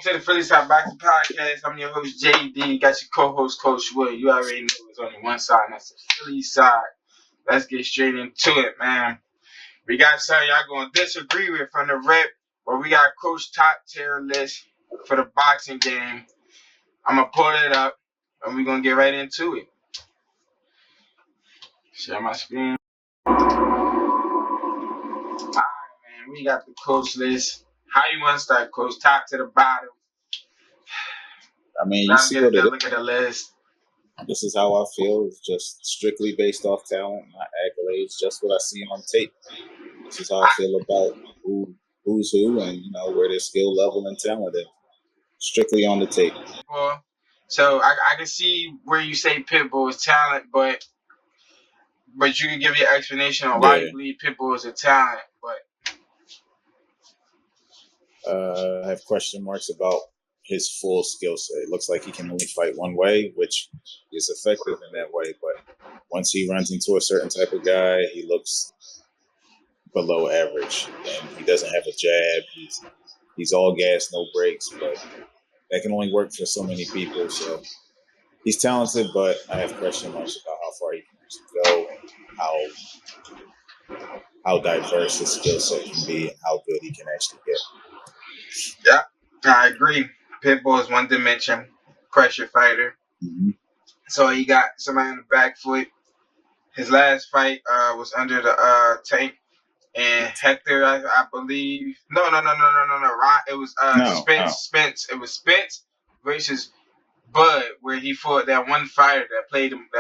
To the Phillyside Boxing Podcast. I'm your host, JD. Got your co-host, Coach Wood. You already know it's only one side, and that's the Philly side. Let's get straight into it, man. We got something y'all going to disagree with from the rip, but we got Coach top tier list for the boxing game. I'm going to pull it up, and we're going to get right into it. Share my screen. All right, man. We got the Coach list. How you want to start, Coach? Top to the bottom. I mean, you Let's see get what a it good look at the list. This is how I feel. It's just strictly based off talent, not accolades. Just what I see on tape. This is how I feel about who's who, and where their skill level and talent is. Strictly on the tape. Well, so I can see where you say Pitbull is talent, but you can give your explanation on why you believe Pitbull is a talent. But I have question marks about his full skill set. It looks like he can only fight one way, which is effective in that way. But once he runs into a certain type of guy, he looks below average, and he doesn't have a jab. He's all gas, no brakes, but that can only work for so many people. So he's talented, but I have question marks about how far he can actually go, how diverse his skill set can be, and how good he can actually get. Yeah, I agree. Pitbull is one dimension, pressure fighter. Mm-hmm. So he got somebody on the back foot. His last fight was under the tank. And Hector, I believe. No. It was Spence. It was Spence versus Bud, where he fought that one fighter that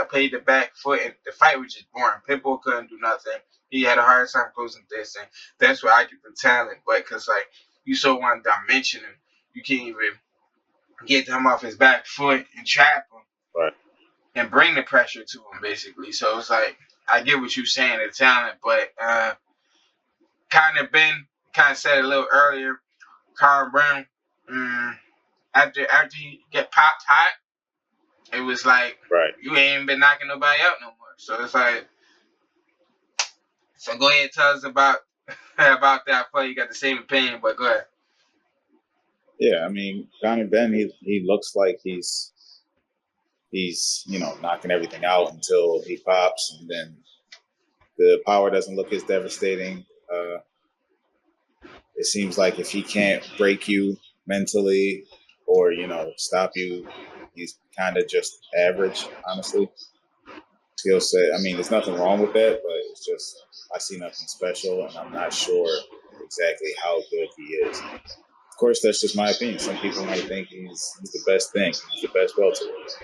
played the back foot, and the fight was just boring. Pitbull couldn't do nothing. He had a hard time closing this, and that's where I get the talent. But because you so one dimension, you can't even get him off his back foot and trap him, right, and bring the pressure to him basically. So it's like I get what you're saying, the talent, but kind of said a little earlier, Carl Brown. After he get popped hot, it was like you ain't been knocking nobody out no more. So it's like, so go ahead, tell us about that. I thought you got the same opinion, but go ahead. Yeah, I mean, Conor Ben, he looks like he's knocking everything out until he pops, and then the power doesn't look as devastating. It seems like if he can't break you mentally or stop you, he's kind of just average, honestly. Skill set. I mean, there's nothing wrong with that, but it's just I see nothing special, and I'm not sure exactly how good he is. Of course, that's just my opinion. Some people might think he's the best thing. He's the best welterweight.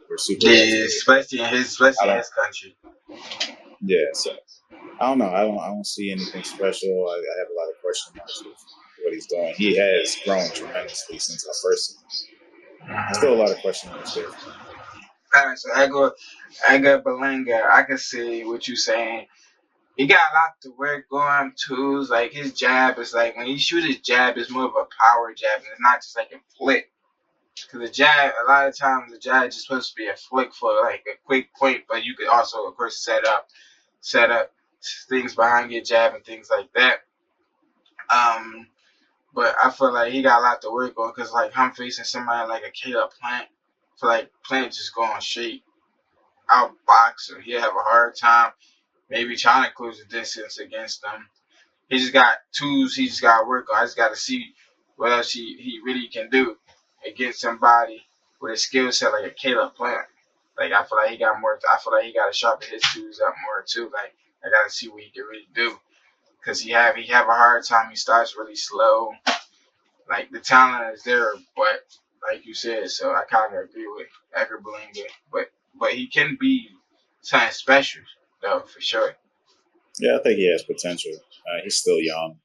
Or super welterweight. Especially in his country. Yeah, so I don't know. I don't see anything special. I have a lot of question marks with what he's doing. He has grown tremendously since I first seen him. Still a lot of question marks there. All right, so Edgar Berlanga, I can see what you're saying. He got a lot to work on too. Like his jab is like when he shoots his jab, it's more of a power jab, and it's not just like a flick. Because the jab, a lot of times the jab is just supposed to be a flick for like a quick point, but you could also, of course, set up things behind your jab and things like that. But I feel like he got a lot to work on because like I'm facing somebody like a Caleb Plant. I feel like Plant just going straight out boxer. He'll have a hard time maybe trying to close the distance against them. He just got tools he just got to work on. I just got to see what else he really can do against somebody with a skill set like a Caleb Plant. Like I feel like he got more. I feel like he got to sharpen his tools up more too. Like I got to see what he can really do because he have a hard time. He starts really slow. Like the talent is there, but like you said, so I kind of agree with Edgar Berlanga. But he can be something special though for sure. Yeah, I think he has potential. He's still young.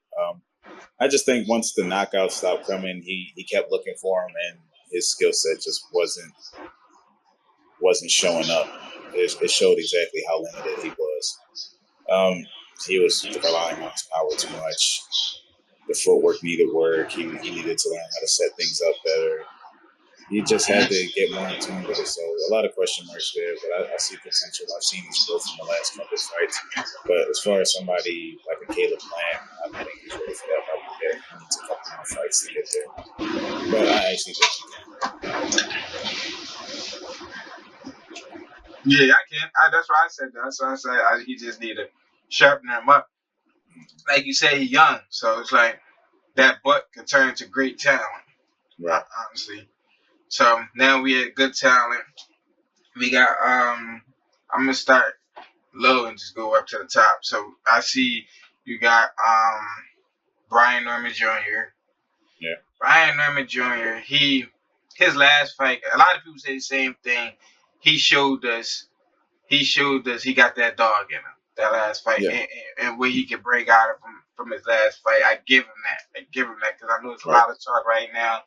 I just think once the knockouts stopped coming, he kept looking for him, and his skill set just wasn't showing up. It showed exactly how limited he was. He was relying on his power too much. The footwork needed work. He needed to learn how to set things up better. He just had to get more in tune with it. So a lot of question marks there, but I see potential. I've seen his growth in the last couple of fights. But as far as somebody like a Caleb Plant, I don't think he's ready for that level he needs a couple more fights to get there. But I actually think he can. Yeah, I can. That's why I said that. That's why I said he just need to sharpen him up. Like you say, he's young, so it's like that butt could turn into great talent. Right. Honestly. So now we had good talent. We got I'm gonna start low and just go up to the top. So I see you got Brian Norman Jr. Yeah. Brian Norman Jr. His last fight. A lot of people say the same thing. He showed us he got that dog in him. That last fight, Yeah. and where he could break out of from his last fight. I give him that because I know there's a Right. lot of talk right now.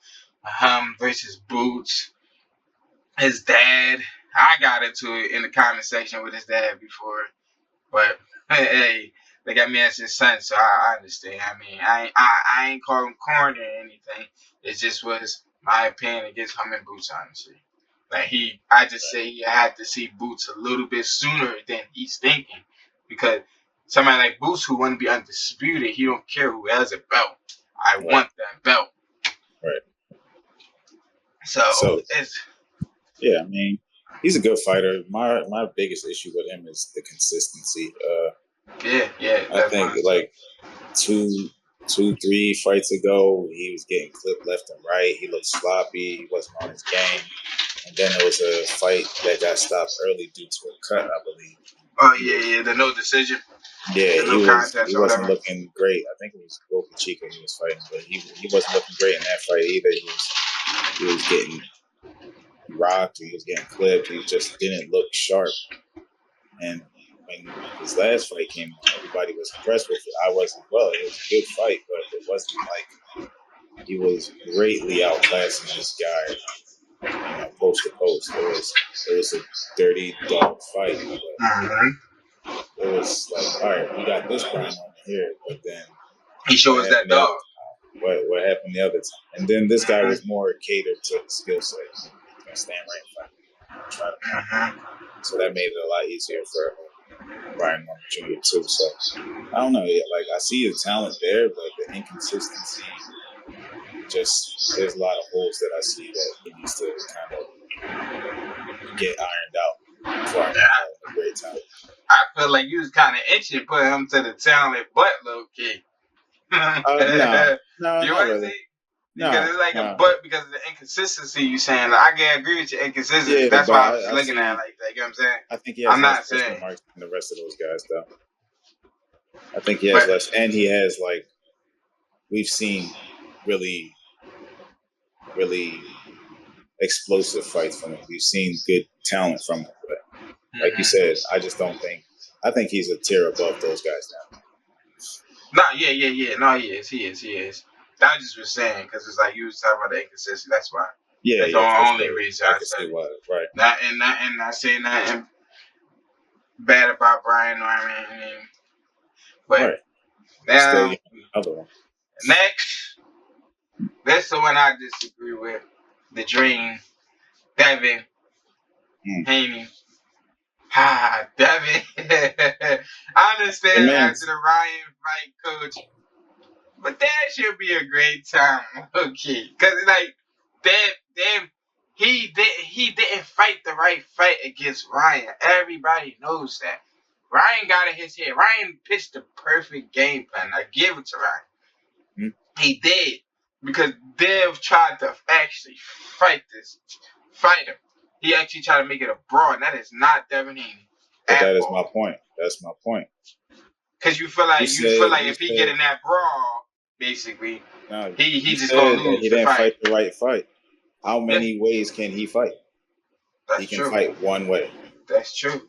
Versus Boots. His dad. I got into it in the comment section with his dad before, but hey, they got me as his son, so I understand. I mean, I ain't call him corny or anything. It just was my opinion against him and Boots, honestly. Like I just say he had to see Boots a little bit sooner than he's thinking, because somebody like Boots who want to be undisputed, he don't care who has a belt. I Right. want that belt. Right. So it's yeah, I mean, he's a good fighter. My biggest issue with him is the consistency. yeah. I think like two, 3 fights ago, he was getting clipped left and right. He looked sloppy. He wasn't on his game. And then there was a fight that got stopped early due to a cut, I believe. Oh yeah, the no decision. Yeah, the no contest he or wasn't whatever. looking great. I think it was Boca Chica he was fighting, but he wasn't looking great in that fight either. He was getting rocked. He was getting clipped. He just didn't look sharp. And when his last fight came on, everybody was impressed with it. I was as well. It was a good fight, but it wasn't like he was greatly outclassing this guy, post to post. It was a dirty dog fight, but it was like, all right, we got this Brian on here, but then he what shows that happened the dog. other time? What happened the other time? And then this guy was more catered to the skill set. He's gonna stand right in front of you, try to. So that made it a lot easier for Brian Norman Jr. too. So I don't know. Like I see the talent there, but the inconsistency, there's a lot of holes that I see that he needs to kind of get ironed out before I can call him a great talent. I feel like you was kind of itching put him to the talent, but low key. No, You not want to really. see? Because No, it's like a but because of the inconsistency you saying. Like, I can agree with your inconsistency. yeah, That's but why I was I looking at it see. like that. You know what I'm saying? I think he has I'm less not question saying. marks than the rest of those guys, though. I think he has But less, and he has like we've seen really, really explosive fights from him. We've seen good talent from him, but like you said, I just don't think. I think he's a tier above those guys now. no, yeah. No, he is. I just was saying because it's like you was talking about the inconsistency. That's why. Yeah, That's the yeah, for only sure. reason I I could said see it. why. Right. Not saying nothing bad about Brian Norman. But Right. Still, now another one. next, that's the one I disagree with. The Dream, Devin Haney. Devin. I understand after the Ryan fight, coach, but that should be a great time. Okay, because like that, he didn't fight the right fight against Ryan. Everybody knows that. Ryan got in his head. Ryan pitched the perfect game plan. I give it to Ryan. He did, because Dev tried to actually fight him. He actually tried to make it a brawl, and that is not Devin Haney. But that is my point. That's my point. Because you feel like if he get in that brawl, basically, he just gonna lose. He didn't fight the right fight. How many ways can he fight? That's he can fight one way. That's true.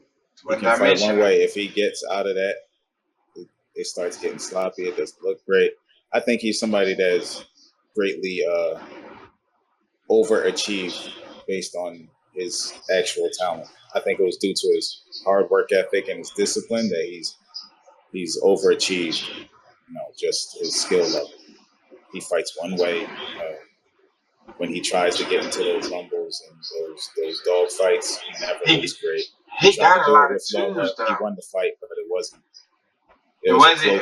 He can fight one way. If he gets out of that, it starts getting sloppy. It doesn't look great. I think he's somebody that's greatly overachieved based on his actual talent. I think it was due to his hard work ethic and his discipline that he's overachieved. Just his skill level. He fights one way. When he tries to get into those rumbles and those dog fights, he never looks great. He tried got to a do lot it of with Loma. twos, though. He won the fight, but it wasn't. It wasn't.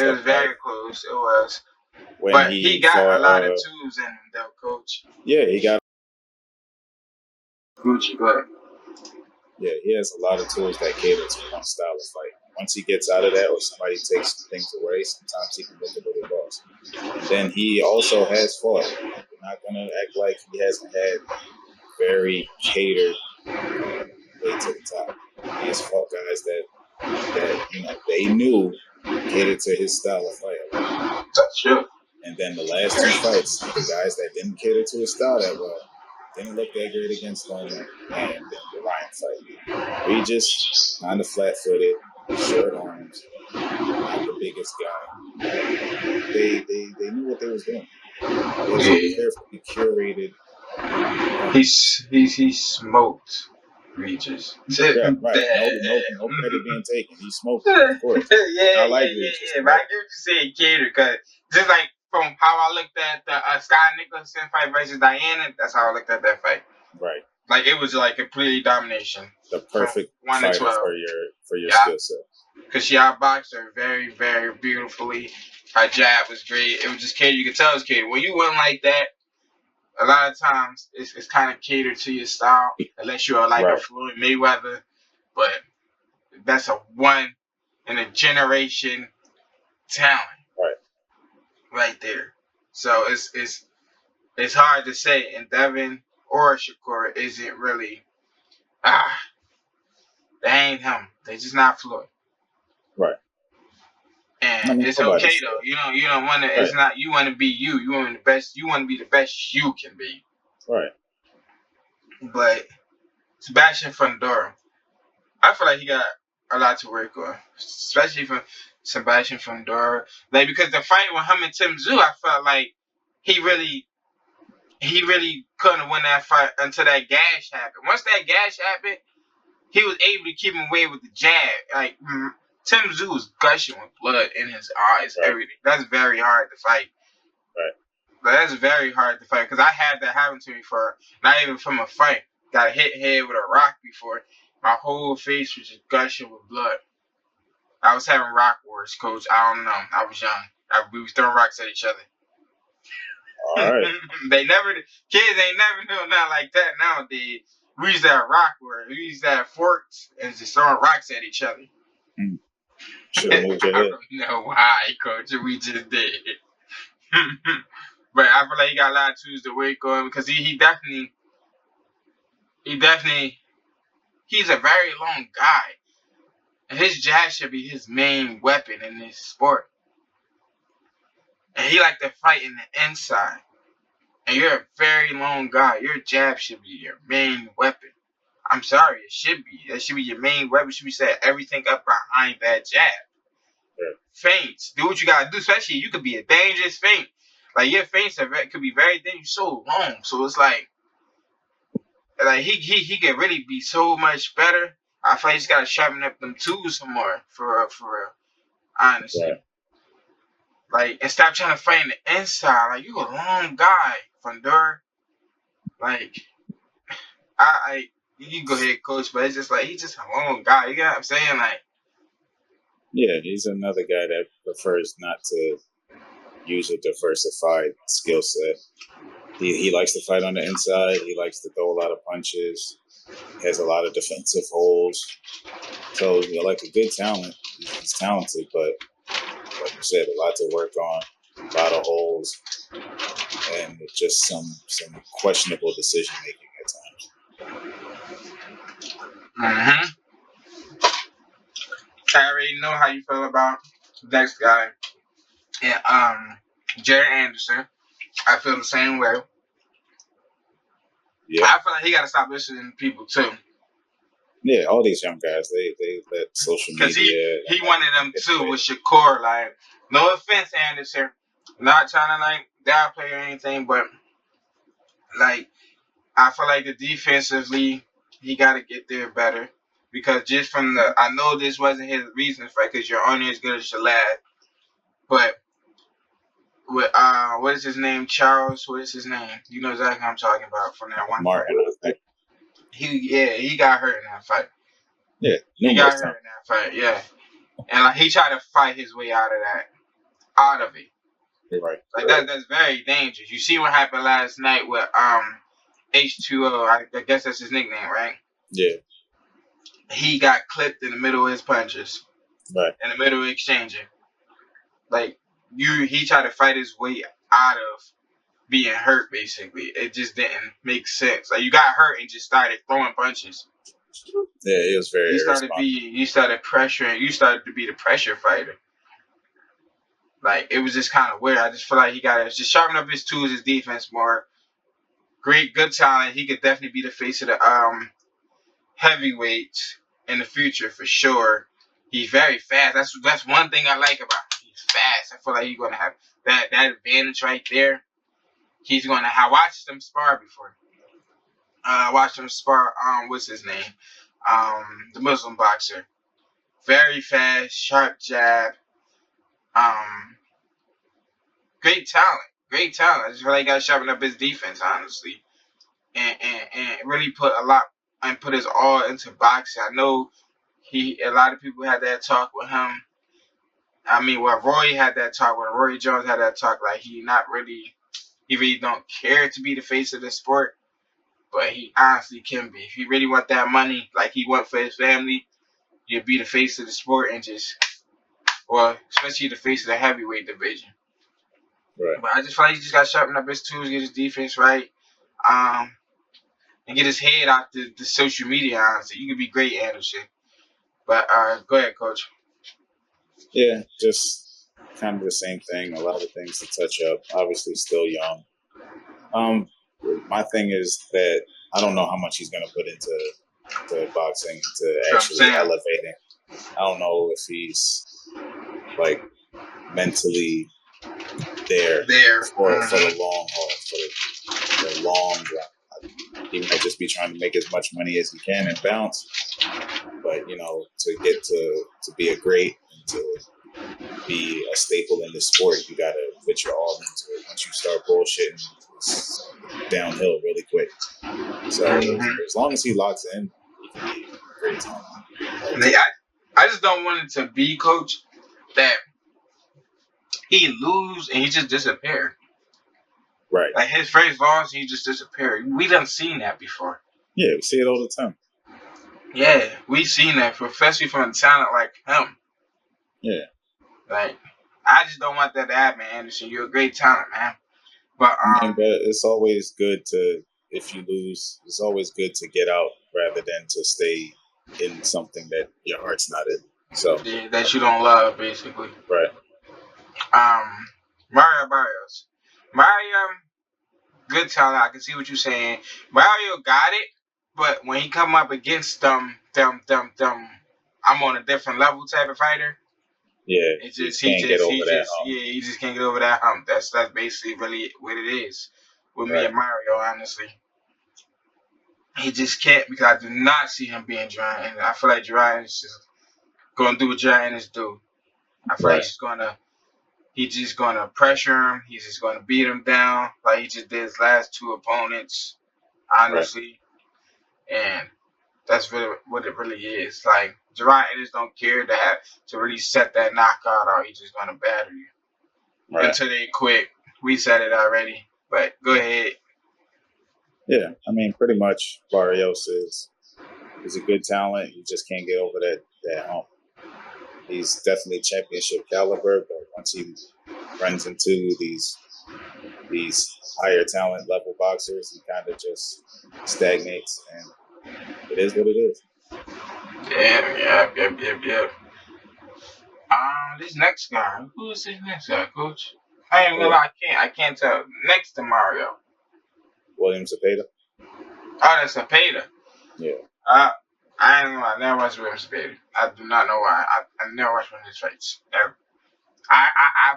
It was very close. It was. when But he he got a fought. lot of tools in him, though, Coach. Yeah, he got. Gucci, go ahead. Yeah, he has a lot of tools that cater to one style of fight. Once he gets out of that, or somebody takes things away, sometimes he can look a little lost. And then he also has fought. We're not gonna act like he hasn't had very catered way to the top. He has fought guys that they knew catered to his style of fight already. That's true. And then the last two fights, the guys that didn't cater to his style that well didn't look that great against Loma and then the Ryan fight. Regis, kind of flat-footed, short arms, not the biggest guy. They knew what they was doing. It was a Yeah. carefully curated. He smoked Regis. Yeah, right. No credit being taken. He smoked it, of course. Yeah. I like Regis. But I get you saying cater, because just like from how I looked at the Sky Nicholson fight versus Diana, that's how I looked at that fight. Right. Like it was like completely domination. The perfect from 1 to fighter 12 for your skill set. Because she outboxed her very, very beautifully. Her jab was great. It was just catered. You could tell it was catered. When you win like that, a lot of times it's kind of catered to your style, unless you're like a Floyd Mayweather. But that's a one in a generation talent, right there. So it's hard to say. And Devin or Shakur isn't really they ain't him. They just not Floyd. Right. And it's okay though. You don't want to. Right. It's not. You want to be you. You want the best. You want to be the best you can be. Right. But Sebastian Fundora, I feel like he got a lot to work on, especially for Sebastian Fundora. Like because the fight with him and Tim Tszyu, I felt like he really couldn't win that fight until that gash happened. Once that gash happened, he was able to keep him away with the jab. Like Tim Tszyu was gushing with blood in his eyes, everything. That's very hard to fight. Right. But that's very hard to fight because I had that happen to me for not even from a fight. Got hit head with a rock before. My whole face was just gushing with blood. I was having rock wars, Coach. I don't know. I was young. We was throwing rocks at each other. All right. Kids ain't never doing nothing like that nowadays. We used to have rock wars. We used to have forks and just throwing rocks at each other. Should have moved your head. I don't know why, Coach. We just did. But I feel like he got a lot of tools to work on because he definitely, he's a very long guy. And his jab should be his main weapon in this sport. And he like to fight in the inside. And you're a very long guy. Your jab should be your main weapon. I'm sorry, it should be. That should be your main weapon. Should be setting everything up behind that jab. Yeah. Feints. Do what you gotta do. Especially you could be a dangerous feint. Like your feints could be very dangerous, so long. So it's like he could really be so much better. I feel like he's gotta sharpen up them tools some more for real. Honestly. Right. Like and stop trying to fight in the inside. Like you a long guy, Fundora. Like you can go ahead, Coach, but it's just like he's just a long guy. You know what I'm saying? Like yeah, he's another guy that prefers not to use a diversified skill set. He likes to fight on the inside. He likes to throw a lot of punches. Has a lot of defensive holes. So like a good talent. He's talented, but like you said, a lot to work on. A lot of holes, and just some questionable decision making at times. I already know how you feel about the next guy. Yeah, Jared Anderson. I feel the same way. Yeah. I feel like he got to stop listening to people too. Yeah, all these young guys, they let social media. Because he wanted them too with Shakur. Like, no offense, Anderson. Not trying to like downplay or anything, but like I feel like the defensively he got to get there better. Because just from I know this wasn't his reason for it, because you're only as good as your lad. But with what is his name? Charles. What is his name? You know exactly what I'm talking about from that one Martin, fight. He got hurt in that fight. Yeah, he got hurt in that fight. Yeah, and like he tried to fight his way out of it. You're right. Like that's very dangerous. You see what happened last night with H2O. I guess that's his nickname, right? Yeah. He got clipped in the middle of his punches, Right. in the middle of exchanging. Like he tried to fight his way out of being hurt. Basically, it just didn't make sense. Like you got hurt and just started throwing punches. Yeah, he was very irresponsible. You started pressuring. You started to be the pressure fighter. Like it was just kind of weird. I just feel like he got to just sharpen up his tools, his defense more. Good talent. He could definitely be the face of the heavyweights in the future for sure. He's very fast. That's one thing I like about him. He's fast. I feel like he's gonna have that advantage right there. He's gonna have watched him spar before. I watched him spar. What's his name? The Muslim boxer. Very fast, sharp jab. Um, Great talent. Great talent. I just feel like he got to sharpen up his defense, honestly, and really put a lot and put his all into boxing. I know a lot of people had that talk with him. I mean, well, Roy had that talk. When Roy Jones had that talk, like he really don't care to be the face of the sport, but he honestly can be. If he really want that money, like he want for his family, you'd be the face of the sport and just, well, especially the face of the heavyweight division. Right. But I just feel like he just got to sharpen up his tools, get his defense right, and get his head out the social media. Honestly, you could be great, Anderson. But go ahead, Coach. Yeah, just kind of the same thing. A lot of things to touch up. Obviously, still young. My thing is that I don't know how much he's going to put into boxing to actually elevating. I don't know if he's like mentally there for the long haul, for the long run. He might just be trying to make as much money as he can and bounce. But to get to be a great and to be a staple in the sport, you got to put your all into it. Once you start bullshitting, it's downhill really quick. So as long as he locks in, he can be a great talent. I just don't want it to be, Coach, that he lose and he just disappeared. Right. Like his first loss, he just disappeared. We done seen that before. Yeah, we see it all the time. Yeah, we seen that, especially from a talent like him. Yeah. Like, I just don't want that to happen, Anderson. You're a great talent, man. But but it's always good to, if you lose, it's always good to get out rather than to stay in something that your heart's not in. So that you don't love, basically. Right. Mario Barrios. Mario, good talent. I can see what you're saying. Mario got it, but when he come up against them, I'm on a different level type of fighter. Yeah, he just can't get over that hump. Yeah, he just can't get over that hump. That's basically really what it is with me and Mario, honestly. He just can't, because I do not see him being dry, and I feel like dry is just gonna do what dry is do. I feel like he's just gonna pressure him. He's just gonna beat him down like he just did his last two opponents, honestly. And that's really what it really is. Like Gerard Ennis don't care to really set that knockout out. He's just gonna batter you until they quit. We said it already, but go ahead. Yeah, I mean, pretty much Barrios is a good talent. You just can't get over that hump. He's definitely championship caliber, but once he runs into these higher talent level boxers, he kind of just stagnates, and it is what it is. Yep. This next guy. Who is this next guy, Coach? I can't tell. Next to Mario. William Zepeda. Oh, that's Zepeda. Yeah. I ain't gonna lie, I never watched William Zepeda. I do not know why. I never watched one of his fights. Ever.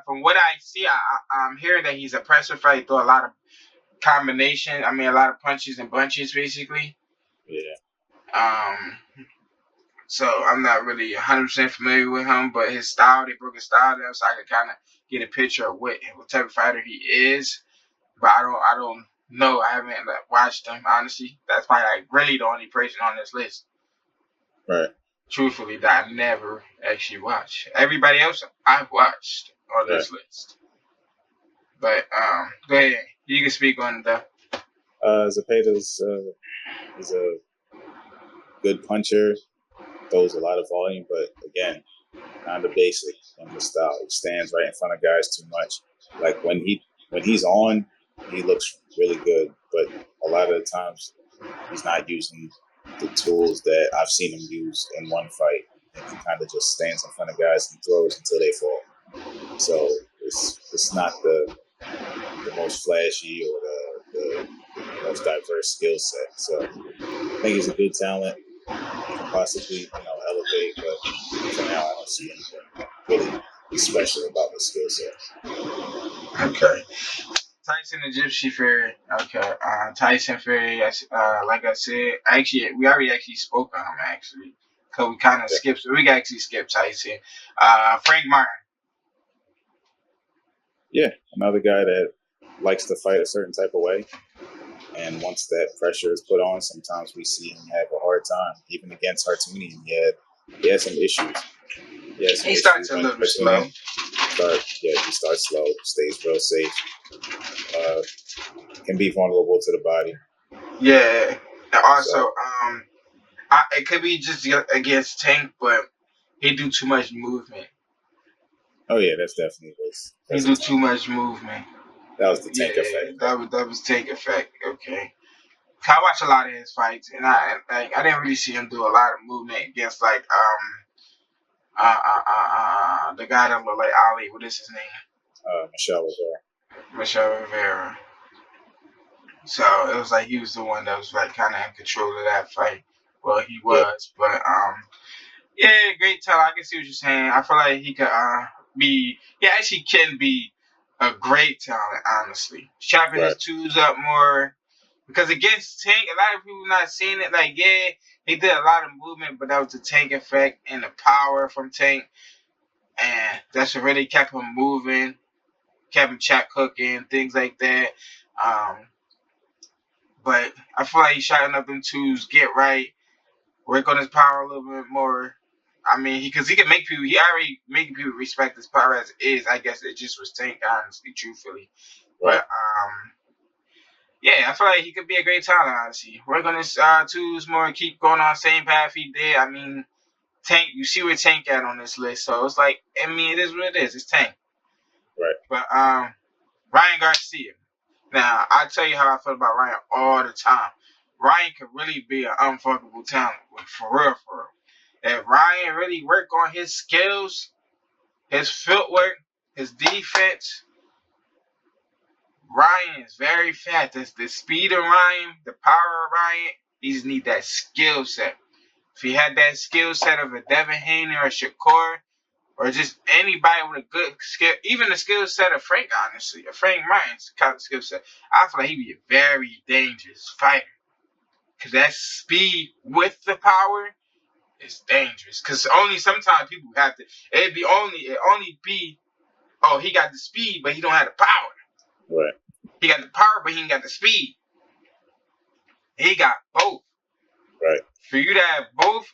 From what I see, I'm hearing that he's a pressure fight, through a lot of combination. I mean, a lot of punches and bunches, basically. Yeah. So I'm not really 100% familiar with him, but his style, they broke his style down, so I could kind of get a picture of what type of fighter he is. But I don't know. I haven't watched him, honestly. That's probably like really the only person on this list. Right. Truthfully, that I never actually watched. Everybody else I've watched on this list. But go ahead. You can speak on it though. Zepeda's is a good puncher, throws a lot of volume, but again, kind of basic in the style. He stands right in front of guys too much. Like when he's on, he looks really good, but a lot of the times he's not using the tools that I've seen him use in one fight, and he kind of just stands in front of guys and throws until they fall. So it's not the most flashy or the most diverse skill set. So I think he's a good talent. He can possibly elevate, but for now I don't see anything really special about the skill set. Okay. Tyson the Gypsy Fairy. Okay. Tyson Fury. Like I said, actually, we already actually spoke on him actually, cause we kind of Yeah, skipped. So we can actually skip Tyson. Frank Martin. yeah, another guy that likes to fight a certain type of way. And once that pressure is put on, sometimes we see him have a hard time. Even against Hartunian, he had some issues. He had some He starts issues a when little slow. Hartunian he starts slow, stays real safe, uh, can be vulnerable to the body. Yeah. And also, So, it could be just against Tank, but he do too much movement. oh yeah, that's definitely He that's a do tank. too much movement. That was the Yeah, tank effect. that was Tank effect. Okay. I watch a lot of his fights, and I didn't really see him do a lot of movement against like the guy that looked like Ali. What is his name? Michelle was there. Michelle Rivera. So it was like he was the one that was like kind of in control of that fight. Well, he Yeah, was, but yeah, great talent. I can see what you're saying. I feel like he could he actually can be a great talent. Honestly, sharpen his right, tools up more. Because against Tank, a lot of people not seeing it. Like, yeah, he did a lot of movement, but that was the Tank effect and the power from Tank, and that's what really kept him moving, kept him check hooking, things like that. Um, but I feel like he's shotting up them twos, get right, work on his power a little bit more. I mean, because he can make people, he already making people respect his power as it is. I guess it just was Tank, honestly, truthfully. right, But yeah, I feel like he could be a great talent, honestly. Work on his twos more, keep going on the same path he did. I mean, Tank, you see where Tank at on this list, so it's like, I mean, it is what it is. It's Tank. right, But Ryan Garcia. Now, I tell you how I feel about Ryan all the time. Ryan could really be an unfuckable talent, for real, for real. If Ryan really work on his skills, his footwork, his defense, Ryan is very fast. The speed of Ryan, the power of Ryan, he just need that skill set. If he had that skill set of a Devin Haney or a Shakur, or just anybody with a good skill, even the skill set of Frank, honestly, of Frank Martin's kind of skill set, I feel like he'd be a very dangerous fighter. Because that speed with the power is dangerous. Because only sometimes people have to, it only be, oh, he got the speed, but he don't have the power. right, He got the power, but he ain't got the speed. He got both. right, For you to have both,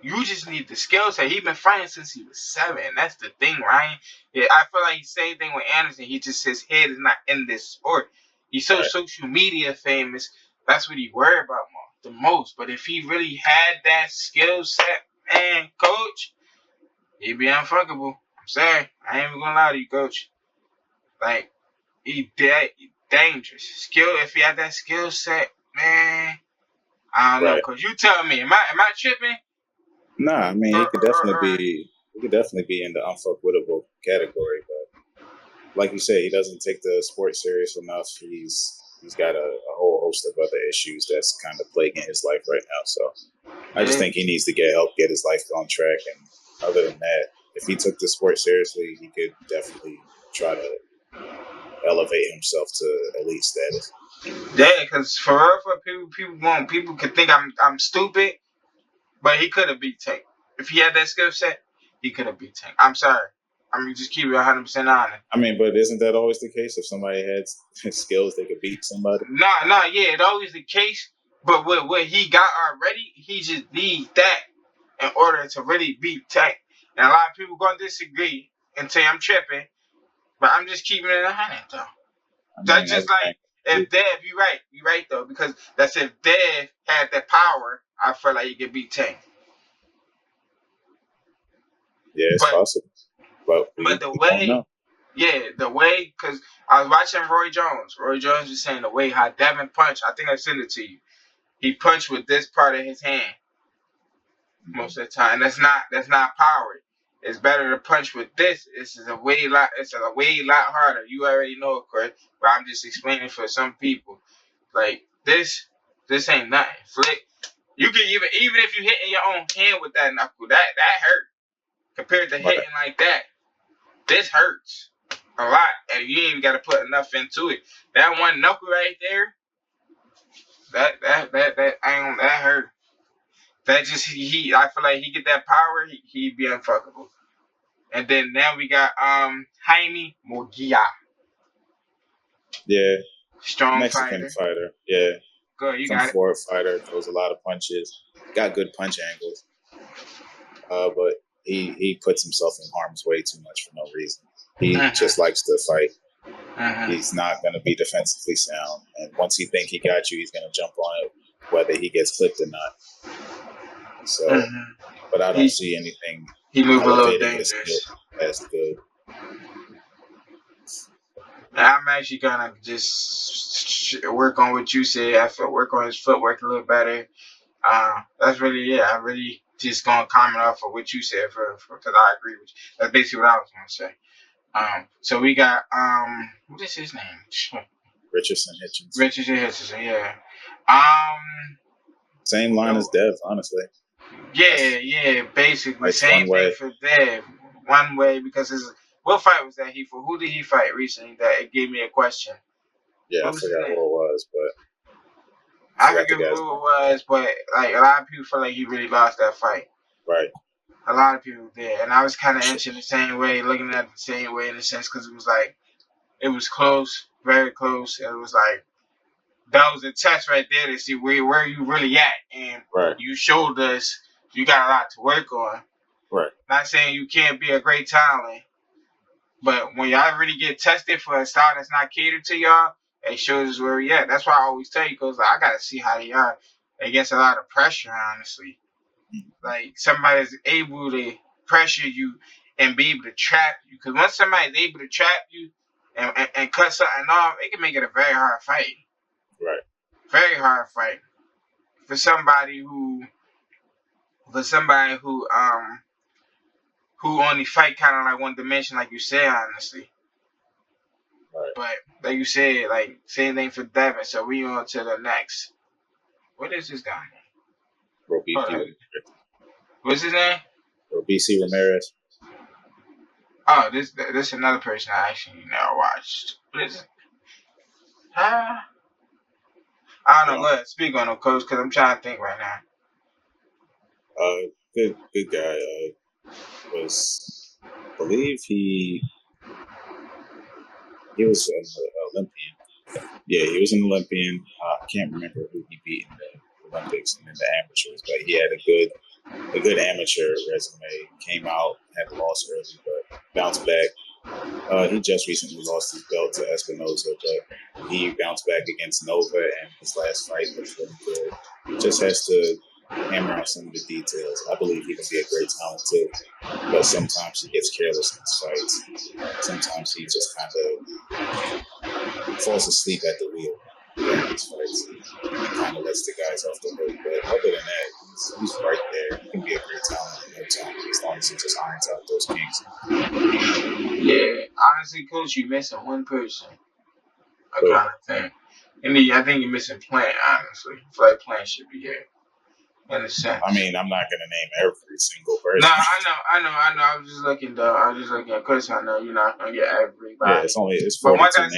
you just need the skill set. He been fighting since he was 7. That's the thing, Ryan. Yeah, I feel like the same thing with Anderson. He just his head is not in this sport. He's so right, social media famous. That's what he worried about the most. But if he really had that skill set, man, coach, he'd be unfuckable. I'm sorry. I ain't even gonna lie to you, coach. Like, he dangerous. Skill if he had that skill set, man. I don't know, right. cause you tell me, am I tripping? Nah, I mean Or, or, or, or he could definitely be in the unfuckwittable category, but like you say, he doesn't take the sport serious enough. He's got a whole host of other issues that's kind of plaguing his life right now. So I just yeah, think he needs to get help, get his life on track. And other than that, if he took the sport seriously, he could definitely try to elevate himself to elite status. yeah, cause for real, for people could think I'm stupid, but he could have beat Tank if he had that skill set. He could have beat Tank. I'm sorry. I mean, just keep it 100% honest. I mean, but isn't that always the case? If somebody had skills, they could beat somebody. Nah, yeah, it's always the case. But with what he got already, he just needs that in order to really beat Tank. And a lot of people gonna disagree and say I'm tripping, but I'm just keeping it 100 though. I That's mean, just everything. like if Dev, you're right though, because that's if Dev had that power, I feel like he could beat Tank. Yeah, it's But possible, but but we, the we don't way, know. yeah, the way, because I was watching Roy Jones. Roy Jones was saying the way how Devin punched. I think I sent it to you. He punched with this part of his hand most of the time. And that's not powered. It's better to punch with this. It's a way lot harder. You already know, of course, but I'm just explaining for some people. Like this ain't nothing. Flick. You can even if you hitting your own hand with that knuckle, that hurt compared to Right. hitting like that. This hurts a lot, and you ain't even got to put enough into it. That one knuckle right there, that hurt. That just I feel like he get that power, he'd be unfuckable. And then now we got Jaime Murguia, Yeah, strong Mexican fighter. fighter. Yeah, Good, you some got it. forward fighter. Throws a lot of punches. Got good punch angles. But he puts himself in harm's way too much for no reason. He just likes to fight. He's not going to be defensively sound, and once he think he got you, he's going to jump on it, whether he gets clipped or not. So, but I don't He see anything he move a little elevating his skill dangerous. past good. I'm actually gonna just work on what you said. I feel work on his footwork a little better. That's really it. I really just gonna comment off of what you said for because I agree with you. That's basically what I was gonna say. So we got what is his name? Richardson Hitchens. Richardson Hitchison, yeah. Um, Same line as Dev, honestly. yeah, basically Fights same one thing way. for Dev. One way because his what fight was that he for? Who did he fight recently? That it gave me a question. Yeah, What I was his forgot who name? it was, but I I forgot the forget guy's who it name. was, but like a lot of people feel like he really lost that fight. Right. A lot of people did, and I was kind of inching the same way, looking at it the same way in a sense because it was like it was close, very close. And it was like that was a test right there to see where you really at, and Right. you showed us you got a lot to work on. Right. Not saying you can't be a great talent, but when y'all really get tested for a style that's not catered to y'all, it shows us where we at. That's why I always tell you, because like, I gotta see how they are against a lot of pressure, honestly. Like somebody's able to pressure you and be able to trap you. Because once somebody's able to trap you and cut something off, it can make it a very hard fight. Right. Very hard fight for somebody who only fight kind of like one dimension, like you said, honestly. Right. But like you said, like same thing for Devin. So we on to the next. What is this guy? What's his name? Robisi Ramirez. Oh, this another person I actually never watched. What is it? I don't know. Go ahead, speak on him, coach, because I'm trying to think right now. Good guy. I believe he was an Olympian. Yeah, he was an Olympian. I can't remember who he beat in the Olympics and in the amateurs, but he had a good amateur resume. Came out, had a loss early, but bounced back. He just recently lost his belt to Espinoza, but he bounced back against Nova, and his last fight looked really good. Just has to hammer out some of the details. I believe he can be a great talent too, but sometimes he gets careless in his fights. Sometimes he just kind of falls asleep at the wheel during his fights and kind of lets the guys off the hook. But other than that, he's right there. He can be a great talent in no time as long as he just irons out those kinks. Yeah, honestly, coach, you missing one person. I kind of think. I think you're missing Plant, honestly. I feel like Plant should be here. In a sense. I mean, I'm not gonna name every single person. No, I know. I was just looking, though. I was just looking. Of course, I know you're not gonna get everybody. Yeah, it's 42 but once names.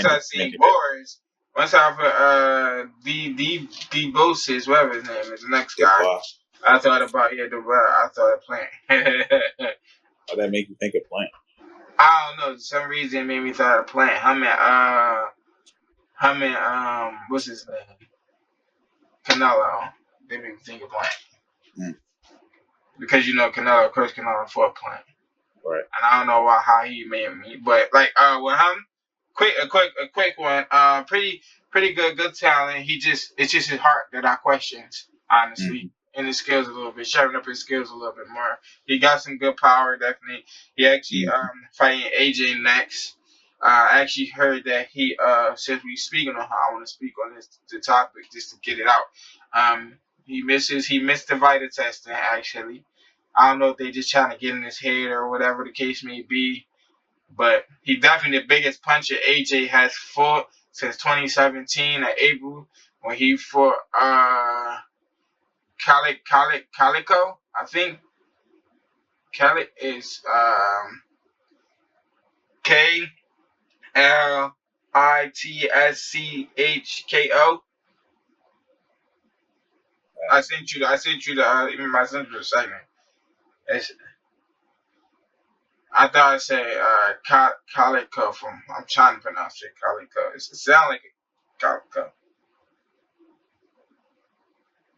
I seen Boris, once I put D Boses, whatever his name is, the next guy. I thought about I thought of Plant. How'd that make you think of Plant? I don't know. For some reason, it made me thought of Plant. What's his name? Canelo. They made me think of Plant. Because Canelo, of course, Canelo fought Plant. Right. And I don't know how he made me, but like with him, A quick one. Pretty good talent. It's just his heart that I questions, honestly, Mm-hmm. and his skills a little bit, sharpen up his skills a little bit more. He got some good power, definitely. He actually Mm-hmm. fighting AJ next. I actually heard that he since we speaking on how I want to speak on the topic just to get it out. He missed the Vita testing actually. I don't know if they just trying to get in his head or whatever the case may be. But he definitely the biggest puncher AJ has fought since 2017 in April when he fought Calico. I think Calic is Klitschko. I sent you the segment. It's, I thought I said Calico from. I'm trying to pronounce it Calico. It sounds like Calico.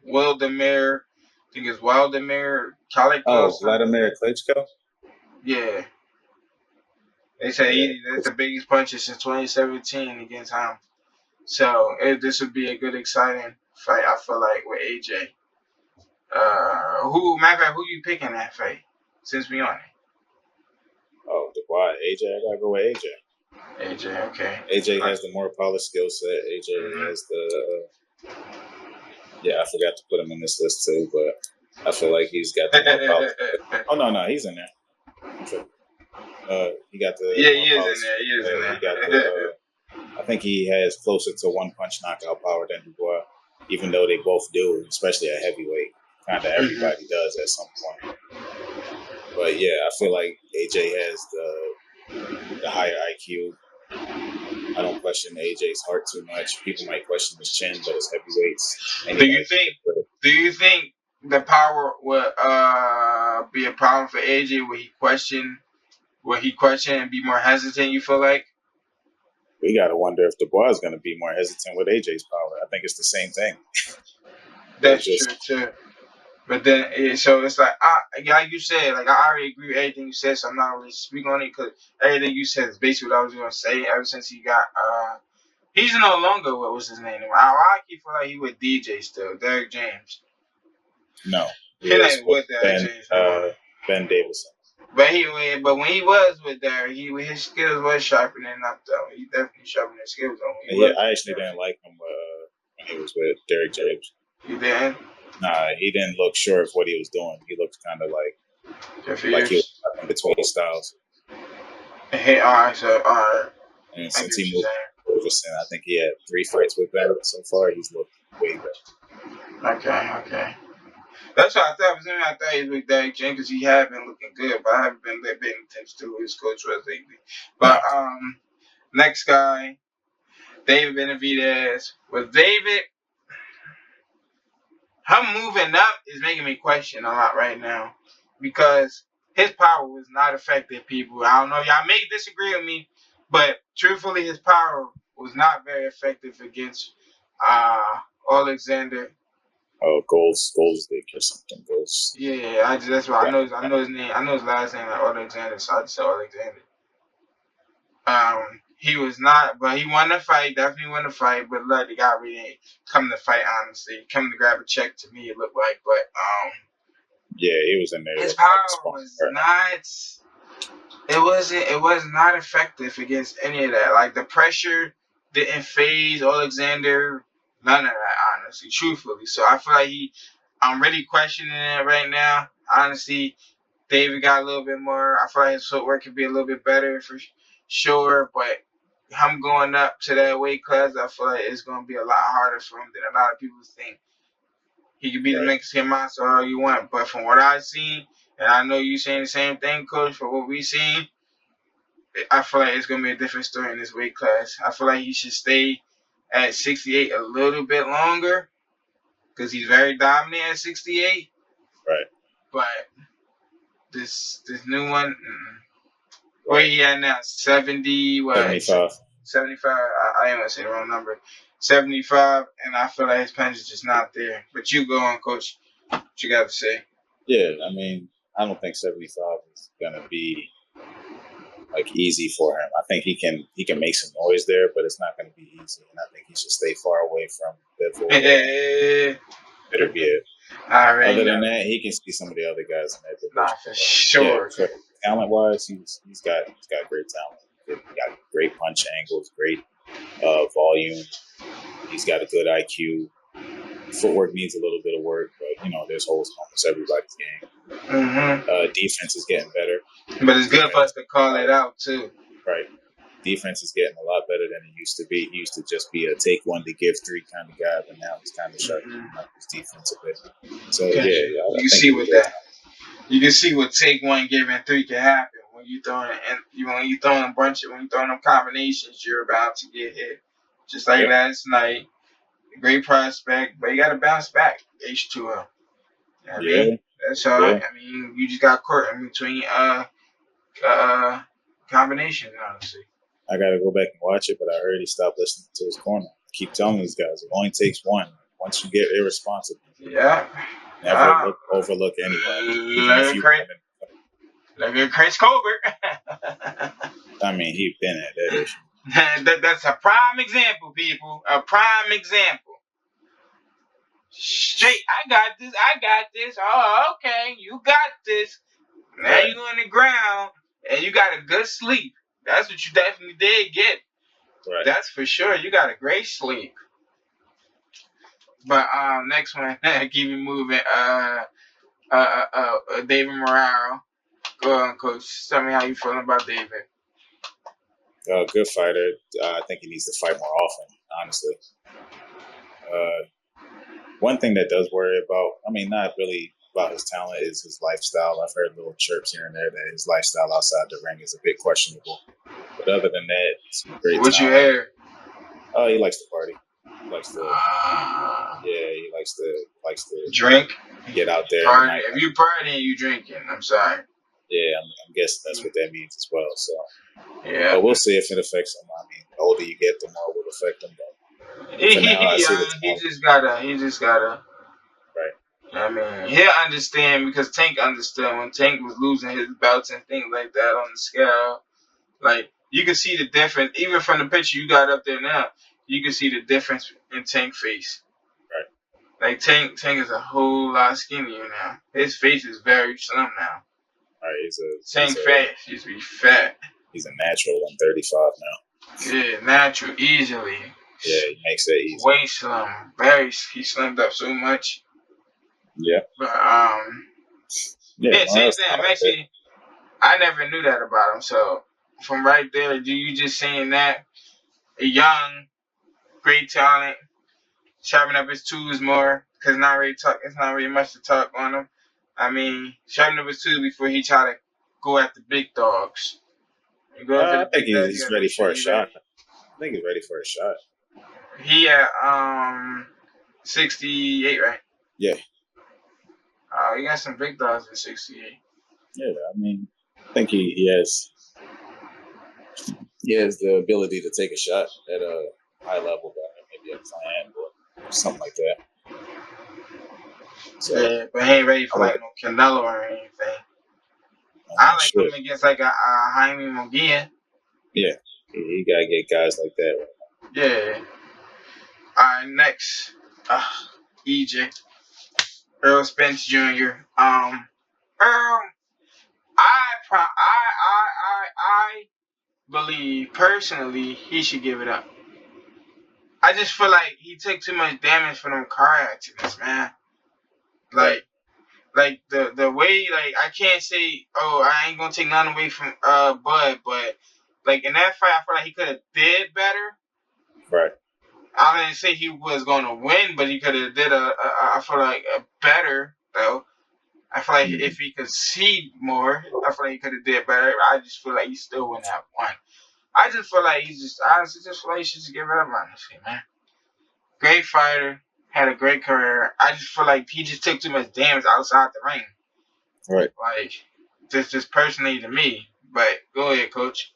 Wildemir, I think it's Wildemir Calico. Oh, Something. Vladimir Klitschko. Yeah, they say Yeah. that's the biggest puncher since 2017 against him. So this would be a good, exciting fight. I feel like with AJ. Matter of fact, who you picking that fight? Since we on it, Oh, Dubois. AJ. I gotta go with AJ. AJ. Okay. AJ has the more polished skill set. AJ Mm-hmm. has the. Yeah, I forgot to put him in this list too, but I feel like he's got the more polished. Oh no, he's in there. I'm sure. He got the Yeah, he more is in polished. there. He is in He got the. there. I think he has closer to one punch knockout power than Dubois, even though they both do, especially at heavyweight. Kind of Mm-hmm. everybody does at some point. But yeah, I feel like AJ has the higher IQ. I don't question AJ's heart too much. People might question his chin, but his heavyweights, Do you anybody can think? get with it. Do you think the power would be a problem for AJ? Would he question and be more hesitant? You feel like We got to wonder if Dubois is going to be more hesitant with AJ's power. I think it's the same thing. It's that's true just too. But then, so it's like, like you said, like I already agree with everything you said, so I'm not really speaking on it because everything you said is basically what I was going to say. Ever since he got, he's no longer what was his name? I keep feeling like he with DJ still, Derek James. no. He He is ain't with with Derek James no more. Ben Davison. But when he was with Derek, his skills was sharpening up though. He definitely sharpened his skills on when he And yeah, was I with actually didn't like him when he was with Derek James. Derek. You didn't? Nah, he didn't look sure of what he was doing. He looked kind of like he was Confused. in between styles. Hey, alright. And I get since what he you're moved saying. to Davison, I think he had 3 fights with Ben so far. He's looked way better. Okay. That's what I thought. For some reason, I thought he was with Derek James because he had been looking good, but I haven't been paying attention to who his coach was lately. No, But next guy, David Benavidez. With David, him moving up is making me question a lot right now because his power was not effective. People, I don't know. Y'all may disagree with me, but truthfully, his power was not very effective against uh, Alexander. oh, Goldsdick or something. Goals. Yeah, that's why Yeah, I know his name. I know his last name like Alexander, so I just said Alexander. He was not, but he won the fight. Definitely won the fight. But look, the guy really ain't come to fight. Honestly, come to grab a check to me. It looked like, but yeah, he was in there his looking like a power sparring was partner. not. It wasn't. It was not effective against any of that. Like the pressure didn't phase Alexander. None of that, honestly, truthfully. So I feel like I'm really questioning it right now. Honestly, David got a little bit more. I feel like his footwork could be a little bit better for sure, but him going up to that weight class, I feel like it's going to be a lot harder for him than a lot of people think. He could be the Right. Mexican monster all you want, but from what I've seen, and I know you saying the same thing, Coach, for what we seen, I feel like it's going to be a different story in this weight class. I feel like he should stay at 68 a little bit longer because he's very dominant at 68. Right. But this new one, where he at now? 70, what? 75. 75. I ain't gonna say the wrong number. 75, and I feel like his punch is just not there. But you go on, Coach. What you got to say? Yeah, I mean, I don't think 75 is going to be like easy for him. I think he can make some noise there, but it's not going to be easy. And I think he should stay far away from Bivol. Better be it. I already Other know. than that, he can see some of the other guys in that division. Nah, for sure. Yeah, talent wise, he's got great talent. He got great punch angles, great volume. He's got a good IQ. Footwork needs a little bit of work, but you know, there's holes in almost everybody's game. Mm-hmm. Defense is getting better, but it's good for us to call it out too. right? Defense is getting a lot better than it used to be. He used to just be a take one to give three kind of guy, but now he's kind of sharpening up his defense a bit. So Okay. yeah, you can see what that. You can see what take one, give and three can happen when you throwing a bunch of when you throwing them combinations. You're about to get hit, just like last night. Great prospect, but you got to bounce back. H2O. That's all. Yeah. I mean, you just got caught in between combinations, honestly. I got to go back and watch it, but I already stopped listening to his corner. I keep telling these guys, it only takes one. Once you get irresponsible, never overlook anybody. Even if you look at Chris Colbert. I mean, he's been at that issue. That's a prime example, people. A prime example. Straight, I got this. Oh, okay, you got this. Now you on the ground and you got a good sleep. That's what you definitely did get. Right. That's for sure. You got a great sleep. But next one, keep it moving. David Moraro. Go on, Coach. Tell me how you feeling about David. Good fighter. I think he needs to fight more often, honestly. One thing that does worry about, I mean, not really about his talent, is his lifestyle. I've heard little chirps here and there that his lifestyle outside the ring is a bit questionable. But other than that, it's great what talent. You hear? Oh, he likes to party. He likes to, he likes to drink, get out there. Party. If you partying, you drinking. I'm sorry. Yeah, I'm guessing that's what that means as well. So, yeah, but we'll see if it affects him. I mean, the older you get, the more it will affect him. But he just gotta. Right. I mean, he'll understand because Tank understood when Tank was losing his belts and things like that on the scale. Like, you can see the difference, even from the picture you got up there now. You can see the difference in Tank's face. Right. Like Tank is a whole lot skinnier now. His face is very slim now. Right. Tank fat. He used to be fat. He's a natural 135 now. Yeah, natural, easily. Yeah, he makes that easy. Way slim. He slimmed up so much. Yeah. But same thing. Actually, I never knew that about him. So from right there, do you just saying that a young, great talent, sharpen up his tools more? Because it's not really much to talk on him. I mean, sharpen up his tools before he try to go after big dogs. I think he's ready for a shot. I think he's ready for a shot. He at 68, right? Yeah. He got some big dogs at 68. Yeah, I mean, I think he has the ability to take a shot at a high level, maybe a client or something like that. So, yeah, but he ain't ready for like no Canelo or anything. I like him against like a Jaime Munguia. Yeah, he gotta get guys like that. Yeah. All right, next, EJ, Earl Spence Jr. Earl, I believe personally he should give it up. I just feel like he took too much damage from them car accidents, man. Like the way, like, I can't say, I ain't gonna take nothing away from Bud, but like in that fight, I feel like he could have did better. Right. I didn't say he was gonna win, but he could have did I feel like a better though. I feel like if he could see more, I feel like he could have did better. I just feel like he still wouldn't have won. I just feel like he should just give it up, honestly, man. Great fighter, had a great career. I just feel like he just took too much damage outside the ring. Right. Like, just personally to me. But go ahead, Coach.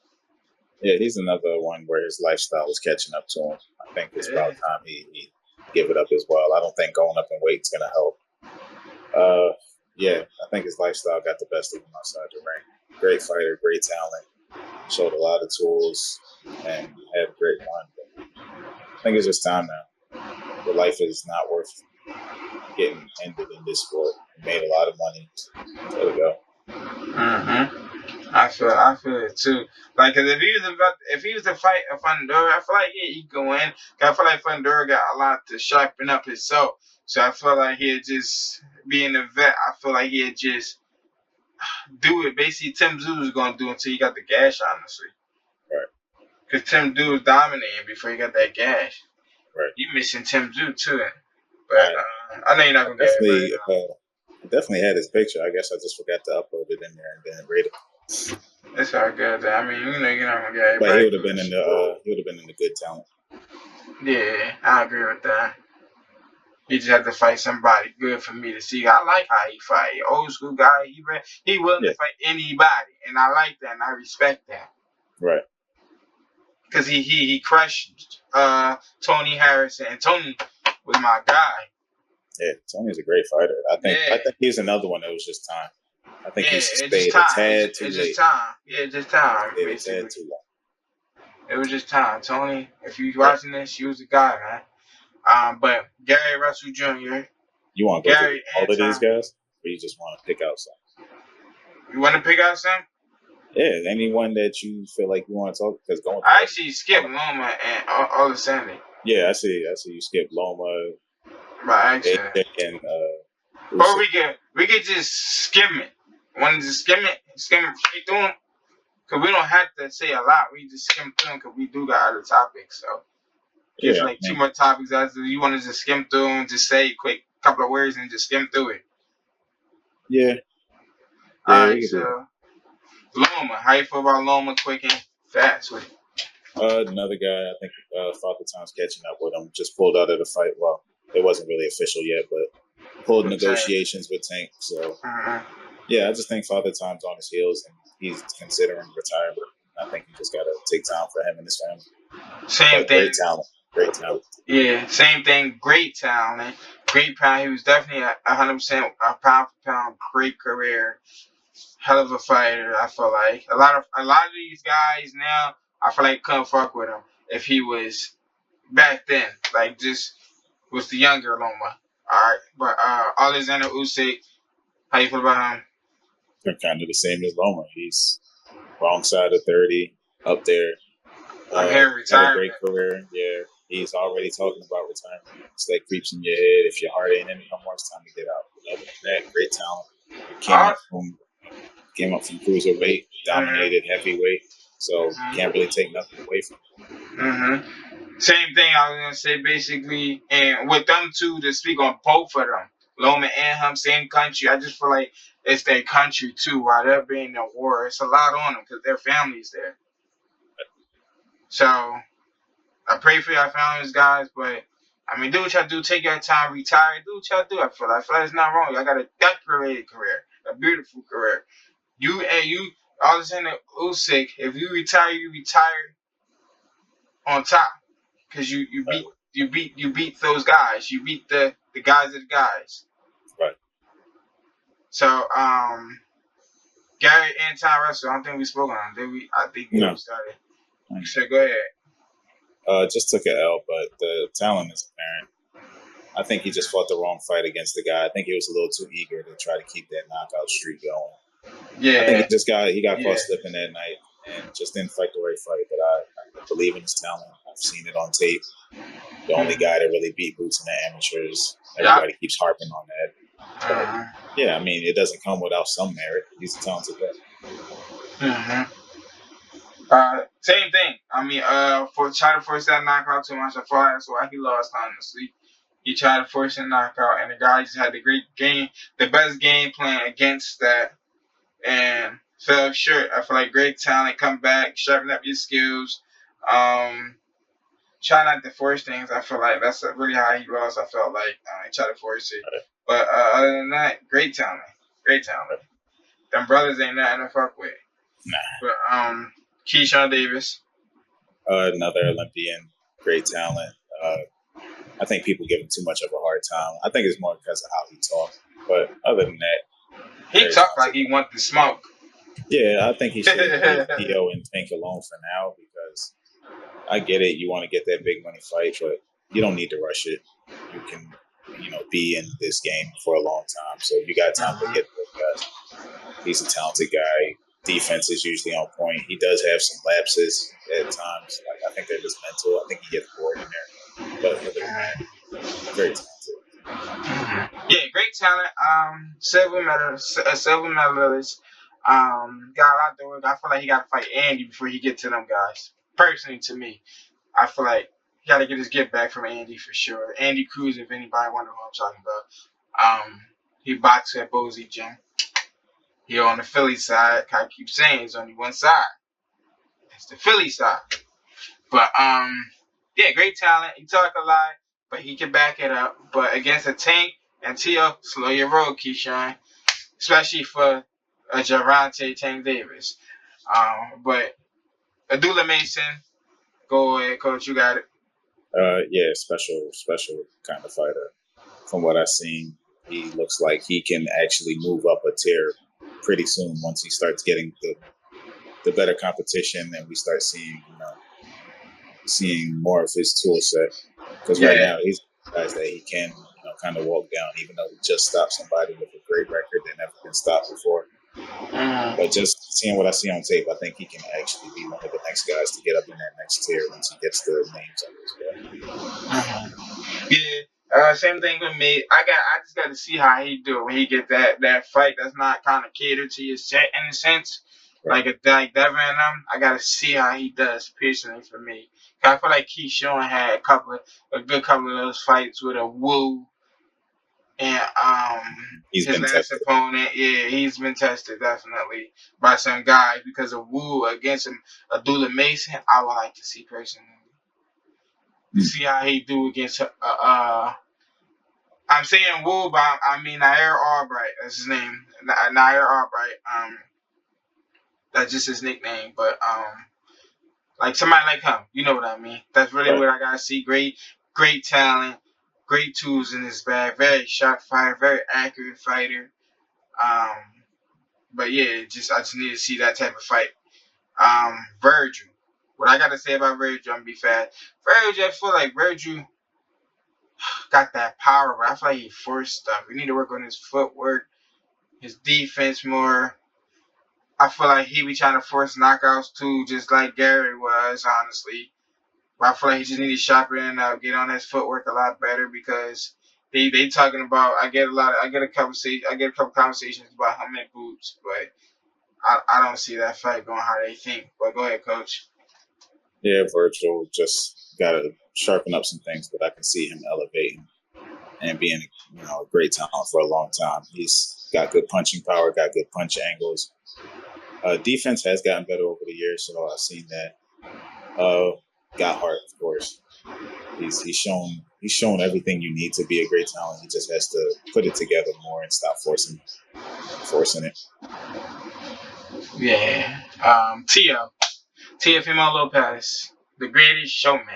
Yeah, he's another one where his lifestyle is catching up to him. I think it's about time he give it up as well. I don't think going up in weight's going to help. I think his lifestyle got the best of him outside the ring. Great fighter, great talent. showed a lot of tools, and had a great run. But I think it's just time now. Your life is not worth getting ended in this sport. You made a lot of money. Let it go. I feel it too. Like, 'cause if he was to fight a Fundora, I feel like he could win. 'Cause I feel like Fundora got a lot to sharpen up himself. So I feel like he'd just being a vet. I feel like he'd just do it. Basically, Tim Zoo was gonna do until he got the gash. Honestly, Right. because Tim Zoo was dominating before he got that gash. Right. You missing Tim Zoo too, but I know you're not I gonna get it. definitely, definitely had his picture. I guess I just forgot to upload it in there and then rate it. It's all good. I mean, you know, you're not gonna get it. But he would have been in the good talent. Yeah, I agree with that. He just had to fight somebody good for me to see. I like how he fight. Old school guy. He willing to fight anybody, and I like that, and I respect that. Right. Because he crushed Tony Harrison, and Tony was my guy. Yeah, Tony's a great fighter. I think he's another one that was just time. I think he stayed a tad too late. It's just time. Yeah, it's just time. Stayed a tad too long. It was just time. Tony, if you're watching this, you was the guy, man. But Gary Russell Jr. You want to go through all of these guys, or you just want to pick out some? You want to pick out some? Yeah, anyone that you feel like you want to talk. Because I actually skipped Loma and Olasande. Yeah, I see you skipped Loma. Right, actually. And or we could just skim it. Want to just skim it straight through them? Because we don't have to say a lot. We just skim through them because we do got other topics. So just like 2 more topics. You want to just skim through them, just say a quick couple of words and just skim through it. Yeah. All right, so Loma. How you feel about Loma quick and fast with it? Another guy, I think Father Time's catching up with him. Just pulled out of the fight. Well, it wasn't really official yet, but pulled negotiations with Tank. So, yeah, I just think Father Time's on his heels and he's considering retirement. I think you just got to take time for him and his family. Same thing. Great talent. Yeah, same thing. Great talent. Great pound. He was definitely 100% a pound for pound. Great career. Hell of a fighter. I feel like a lot of these guys now, I feel like couldn't fuck with him if he was back then. Like just was the younger Loma. Alright. But Alexander Usyk, how you feel about him? They're kind of the same as Loma. He's wrong side of 30, up there. Had a great career. Yeah. He's already talking about retirement. It's like creeps in your head. If your heart ain't in it no more, it's time to get out. But other than that, great talent. Came up from cruiserweight, dominated heavyweight. So can't really take nothing away from him. Same thing I was gonna say basically, and with them two to speak on both of them, Loma and him, same country. I just feel like it's their country too. While they're being in war, it's a lot on them because their family's there. So I pray for your families, guys. But I mean, do what y'all do. Take your time, retire. Do what y'all do. I feel like it's not wrong. Y'all got a decorated career, a beautiful career. You Alexander Usyk, if you retire, you retire on top because you beat those guys. You beat the guys of the guys. Right. So Gary and Ty Russell, I don't think we spoke on them. Did we? I think we started. So go ahead. Just took an L, but the talent is apparent. I think he just fought the wrong fight against the guy. I think he was a little too eager to try to keep that knockout streak going. Yeah. I think he got caught slipping that night and just didn't fight the right fight. But I believe in his talent. I've seen it on tape. The only guy that really beat Boots in the amateurs. Everybody keeps harping on that. But, yeah, I mean, it doesn't come without some merit. He's a talented guy. Same thing. I mean, try to force that knockout too much. I feel like that's why he lost, honestly. He tried to force a knockout, and the guy just had the best game plan against that, and fell short. I feel like great talent. Come back, sharpen up your skills. Try not to force things. I feel like that's really how he lost. I felt like he tried to force it. Right. But other than that, great talent. Great talent. Them brothers ain't nothing to fuck with. Nah. But Keyshawn Davis. Another Olympian. Great talent. I think people give him too much of a hard time. I think it's more because of how he talks. But other than that, he talked like he wanted to smoke. Yeah, I think he should leave Theo and Tank alone for now because I get it. You want to get that big money fight, but you don't need to rush it. You can, be in this game for a long time, so you got time to Mhm. get those guys. He's a talented guy. Defense is usually on point. He does have some lapses at times. Like I think they're just mental. I think he gets bored in there, but other than that, very talented. Yeah, great talent. Silver medalist. Got a lot to work. I feel like he got to fight Andy before he get to them guys. Personally, to me, I feel like he got to get his get back from Andy for sure. Andy Cruz, if anybody wonder who I'm talking about. He boxed at Bozy Gym. He on the Philly side. I keep saying it's only one side. It's the Philly side. But yeah, great talent. He talk a lot, but he can back it up. But against a Tank and Tio, slow your roll, Keyshawn. Especially for a Javante Tank Davis. But Adula Mason, go ahead, coach. You got it. Yeah, special kind of fighter. From what I've seen, he looks like he can actually move up a tier pretty soon once he starts getting the better competition and we start seeing more of his tool set. Because right Yeah. now he's guys that he can kind of walk down, even though he just stopped somebody with a great record that never been stopped before. But Mm-hmm. just seeing what I see on tape, I think he can actually be one of the next guys to get up in that next tier once he gets the names under his belt. Mm-hmm. Yeah. Same thing with me. I just got to see how he do it when he get that fight that's not kind of catered to his set in a sense. Right. Like Devin and them, I gotta see how he does personally for me. 'Cause I feel like Keyshawn had a good couple of those fights with a Wu and He's his been last tested. opponent. Yeah, he's been tested definitely by some guys because of Wu against him. Abdullah Mason, I would like to see personally. Mm. See how he do against I'm saying Wu, but I mean Nair Albright. That's his name. Nair Albright. That's just his nickname. But like somebody like him, you know what I mean. That's really Right. what I gotta see. Great talent, great tools in his bag. Very sharp fighter, very accurate fighter. Um, but yeah, I just need to see that type of fight. Virgil. What I gotta say about Virgil, I'm gonna be fast. Virgil, I feel like Virgil got that power, but I feel like he forced stuff. We need to work on his footwork, his defense more. I feel like he be trying to force knockouts too, just like Gary was, honestly. But I feel like he just needs to sharpen up, get on his footwork a lot better because they talking about. I get a couple conversations about him and Boots, but I don't see that fight going how they think. But go ahead, coach. Yeah, Virgil just got to sharpen up some things, but I can see him elevating and being a great talent for a long time. He's got good punching power, got good punch angles. Defense has gotten better over the years, so I've seen that. Got heart, of course. He's shown everything you need to be a great talent. He just has to put it together more and stop forcing it. Yeah. Tio Fimo Lopez, the greatest showman.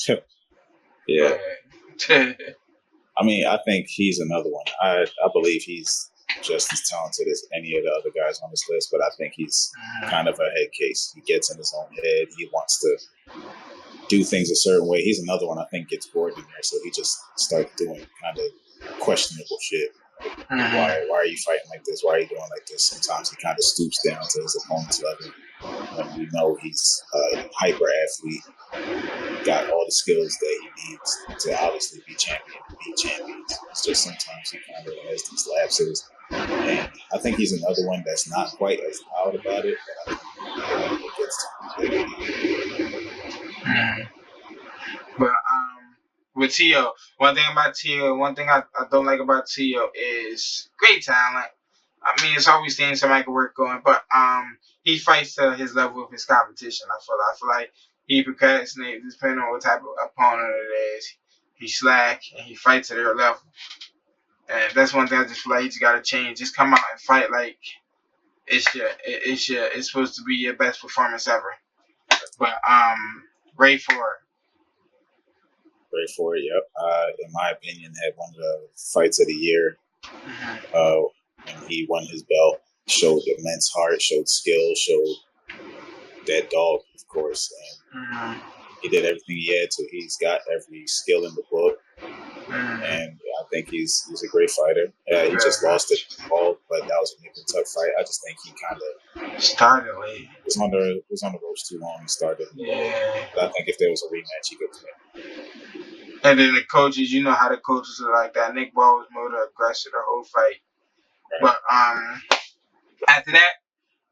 Go Yeah, ahead. I mean, I think he's another one. I believe he's just as talented as any of the other guys on this list, but I think he's kind of a head case. He gets in his own head. He wants to do things a certain way. He's another one I think gets bored in there, so he just starts doing kind of questionable shit. Like, why are you fighting like this? Why are you doing like this? Sometimes he kind of stoops down to his opponent's level when we know he's a hyper athlete, got all the skills that he needs to obviously be champion and beat champions. It's just sometimes he kind of has these lapses. And I think he's another one that's not quite as loud about it, but I think it gets to him later. But with Tio, one thing I don't like about Tio is great talent. I mean, it's always things somebody can work on, but he fights to his level of his competition. I feel like he procrastinates depending on what type of opponent it is. He slack and he fights at their level, and that's one thing I just feel like he just gotta change. Just come out and fight like it's supposed to be your best performance ever. But Ray Ford. Great for it. Yep. In my opinion, had one of the fights of the year Mm-hmm. uh, when he won his belt. showed immense heart, showed skill, showed that dog, of course, and Mm-hmm. he did everything he had to. He's got every skill in the book, Mm-hmm. and I think he's a great fighter. He Very just lost it much. all, but that was a nip and tuck fight. I just think he kind of Started late. was on the ropes too long. He started a little late, Yeah. but I think if there was a rematch, he could win. And then the coaches, you know how the coaches are like that. Nick Ball was more the aggressor the whole fight. Right, But after that,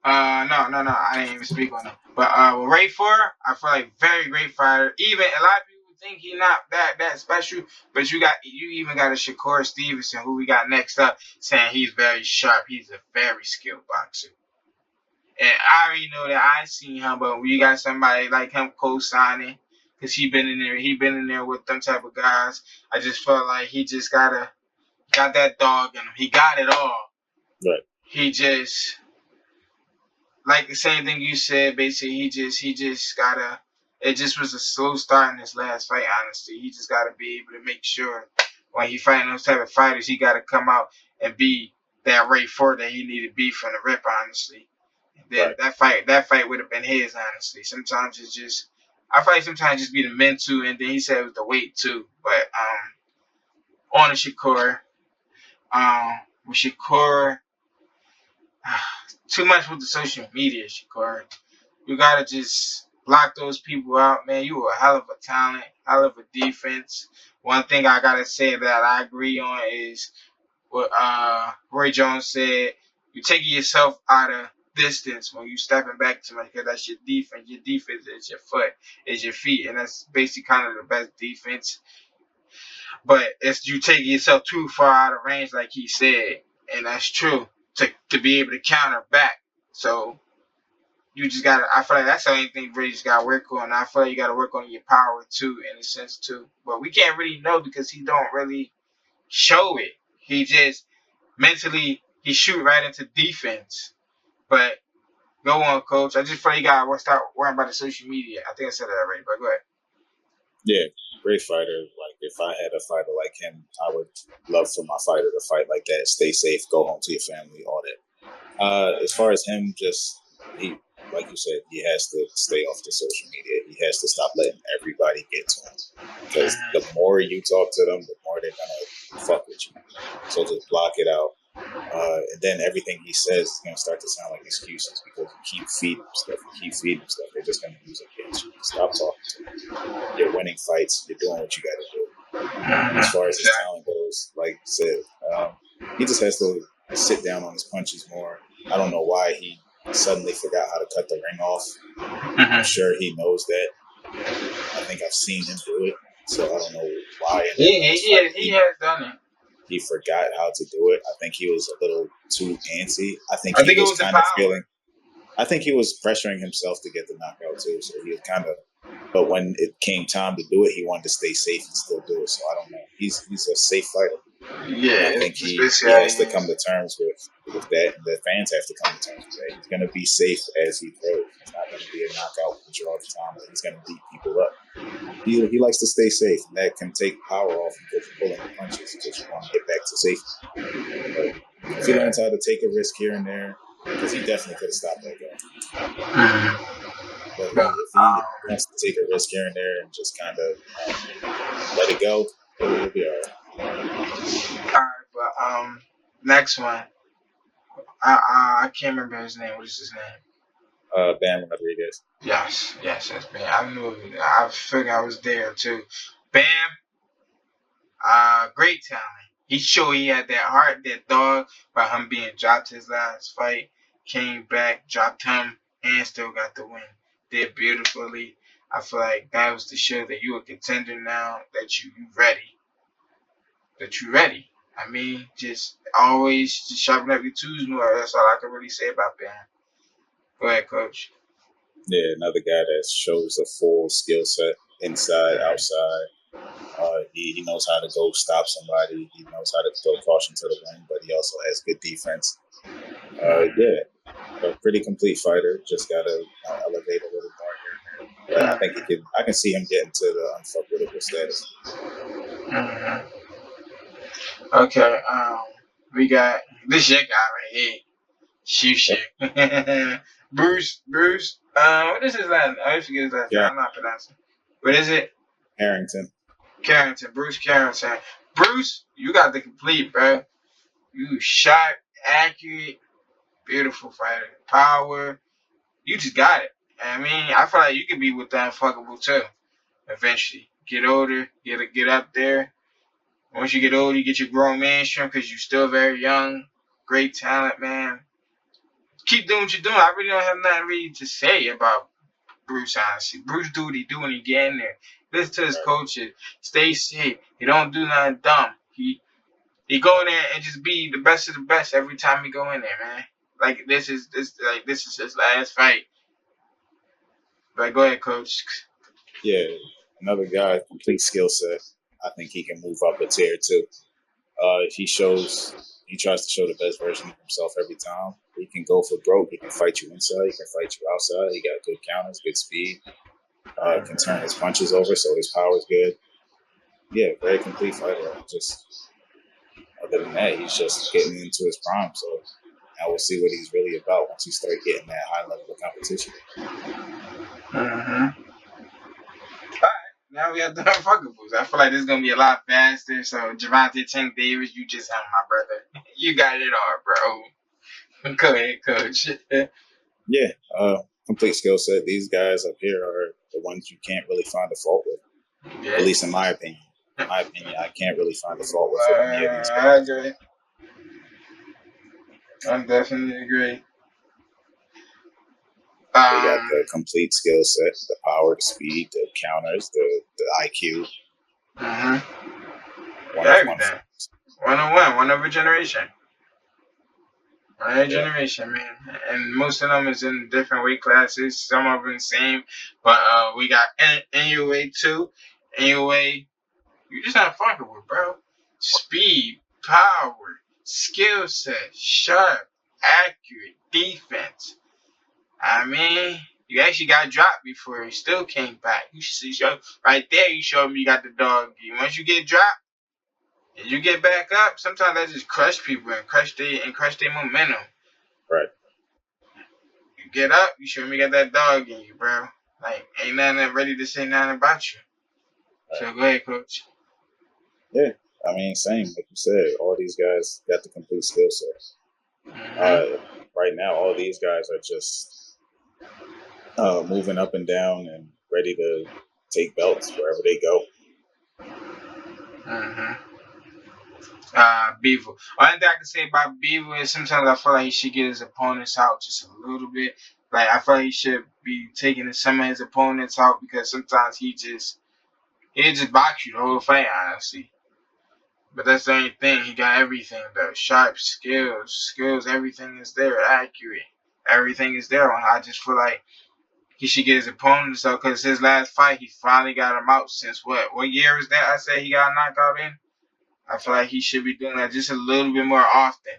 no, I didn't even speak on it. But with Ray Four, I feel like very great fighter. Even a lot of people think he not that special, but you even got a Shakur Stevenson who we got next up saying he's very sharp. He's a very skilled boxer. And I already know that I seen him, but we got somebody like him co-signing because he been in there with them type of guys. I just felt like he just got that dog in him. He got it all. right, He just like the same thing you said. Basically, he just gotta. It just was a slow start in his last fight. Honestly, he just gotta be able to make sure when he fighting those type of fighters, he gotta come out and be that Ray Ford that he needed to be from the rip. Honestly, and then right. that fight would have been his. Honestly, sometimes it's just. I feel like sometimes just be the mental, and then he said it was the weight too. But on the Shakur, with Shakur, too much with the social media, Shakur. You gotta just block those people out, man. You a hell of a talent, hell of a defense. One thing I gotta say that I agree on is what Roy Jones said. You taking yourself out of distance when you stepping back to me because that's your defense. Your defense is your foot, is your feet, and that's basically kind of the best defense. But it's you taking yourself too far out of range, like he said, and that's true to be able to counter back. So you just gotta. I feel like that's the only thing you really just gotta work on. I feel like you gotta work on your power too, in a sense too. But we can't really know because he don't really show it. He just mentally he shoot right into defense. But go on, coach. I just feel like you gotta start worrying about the social media. I think I said that already, but go ahead. Yeah, great fighter. Like if I had a fighter like him, I would love for my fighter to fight like that. Stay safe, go home to your family, all that. As far as him, just he, like you said, he has to stay off the social media. He has to stop letting everybody get to him because the more you talk to them, the more they're gonna fuck with you. So just block it out. And then everything he says is gonna start to sound like excuses because you keep feeding them stuff. You keep feeding them stuff. They're just gonna use it against you. Stop talking to them. You're winning fights. You're doing what you got to do. And as far as his Exactly. talent goes, like I said, he just has to sit down on his punches more. I don't know why he suddenly forgot how to cut the ring off. I'm sure he knows that. I think I've seen him do it, so I don't know why in that last fight He has done it. he forgot how to do it. I think he was a little too antsy. I think I he think it was was the kind of power. feeling. I think he was pressuring himself to get the knockout too, so he was kind of. But when it came time to do it, he wanted to stay safe and still do it. So I don't know. He's a safe fighter. And I Yeah, think it's he, basically he how has he to come is. to terms with that, and the fans have to come to terms with that. He's going to be safe as he throws. He's not going to be a knockout puncher all the time, but he's going to beat people up. He likes to stay safe, and that can take power off him because you're pulling the punches because you want to get back to safety. But if he learns Yeah. how to take a risk here and there, because he definitely could have stopped that guy. Mm-hmm. But But, if he wants to take a risk here and there and just kind of let it go, he'll be all right. all right, but next one. I can't remember his name. What is his name? Bam Rodriguez. Yes, man. I knew. I figured I was there too. Bam, great talent. He showed he had that heart, that dog, by him being dropped his last fight. Came back, dropped him, and still got the win. Did beautifully. I feel like that was to show that you a contender now. That you ready. That you ready. I mean, just always just sharpen up your tools more. That's all I can really say about Bam. Go ahead, coach. Yeah, another guy that shows a full skill set inside, outside. He knows how to go stop somebody. He knows how to throw caution to the wind, but he also has good defense. Yeah, a pretty complete fighter. Just got to elevate a little more here and there. But I think he can. I can see him getting to the unfuckwittable status. Okay, we got this your guy right here. Shushu. Bruce. What is his last name? I always forget his last name. Yeah, I'm not pronouncing. What is it? Harrington. Carrington. Bruce Carrington. Bruce, you got the complete, bro. You shot, accurate, beautiful fighter. Power. You just got it. I mean, I feel like you could be with the unfuckable too. Eventually, get older, get up there. Once you get older, you get your grown man strength because you're still very young. Great talent, man. Keep doing what you're doing. I really don't have nothing really to say about Bruce, honestly. Bruce do what he do when he get in there. Listen to his Right. coaches. Stay safe. He don't do nothing dumb. He go in there and just be the best of the best every time he go in there, man. Like this is his last fight. But go ahead, coach. Yeah, another guy, complete skill set. I think he can move up a tier too. He tries to show the best version of himself every time. He can go for broke. He can fight you inside. He can fight you outside. He got good counters, good speed. Can turn his punches over, so his power is good. Yeah, very complete fighter. Just other than that, he's just getting into his prime. So now we'll see what he's really about once he start getting that high level of competition. Mm-hmm. Now we have the unfuckables. I feel like this is gonna be a lot faster. So Javante Tank Davis, you just have my brother. You got it all, bro. Go ahead, coach. Yeah, complete skill set. These guys up here are the ones you can't really find a fault with, Yeah. at least in my opinion. In my opinion, I can't really find a fault with any of these I guys. agree. I definitely agree. They got Um, the complete skill set, the power, the speed, the counters, the IQ. One of one. everything. 101, one of a generation. One of a Yeah, generation, man. And most of them is in different weight classes. Some of them the same. But we got NUA too. NUA, you just not fucking with, bro. Speed, power, skill set, sharp, accurate, defense. I mean, you actually got dropped before you still came back. You show right there. You showed me you got the dog. Once you get dropped and you get back up, sometimes that just crush people and crush their momentum. right. You get up, you show me you got that dog in you, bro. Like ain't nothing ready to say nothing about you. Right. So go ahead, coach. Yeah, I mean, same like you said. All these guys got the complete skill set. Mm-hmm. Right now, all these guys are just moving up and down and ready to take belts wherever they go. Mm-hmm. Beaver. Only thing I can say about Beaver is sometimes I feel like he should get his opponents out just a little bit. Like I feel like he should be taking some of his opponents out because sometimes he'll just box you the whole fight, honestly. But that's the only thing. He got everything though. Sharp skills, everything is there, accurate. Everything is there. I just feel like he should get his opponents out because his last fight he finally got him out since what? What year is that? I said he got knocked out in. I feel like he should be doing that just a little bit more often.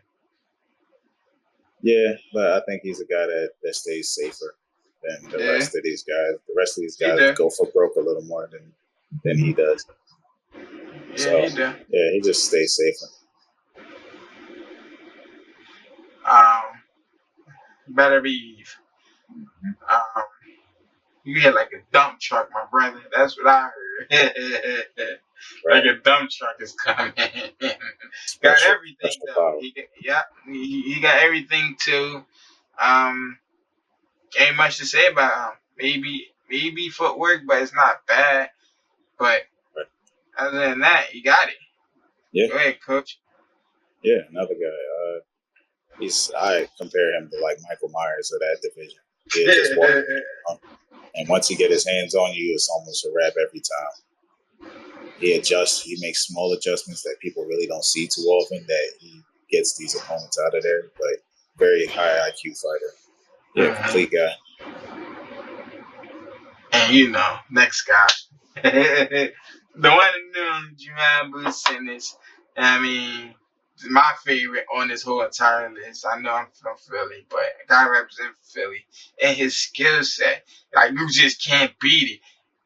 Yeah, but I think he's a guy that stays safer than the Yeah, rest of these guys. The rest of these he guys do. go for broke a little more than he does. Yeah, So he do. yeah, he just stays safer. Better be. Um, you hit like a dump truck, my brother. That's what I heard. Like Right. a dump truck is coming. Got Special everything special though. power. He got everything too. Um, ain't much to say about him. Maybe footwork, but it's not bad. But Right. other than that, he got it. Yeah, Go ahead, coach. yeah, another guy. I compare him to like Michael Myers of that division. He just walk, and once he get his hands on you, it's almost a wrap every time. He adjusts. He makes small adjustments that people really don't see too often. That he gets these opponents out of there. But very high IQ fighter. Yeah, complete guy. And next guy. The one and known Jamal Business. I mean, my favorite on this whole entire list. I know I'm from Philly, but a guy represents Philly and his skill set. Like you just can't beat it.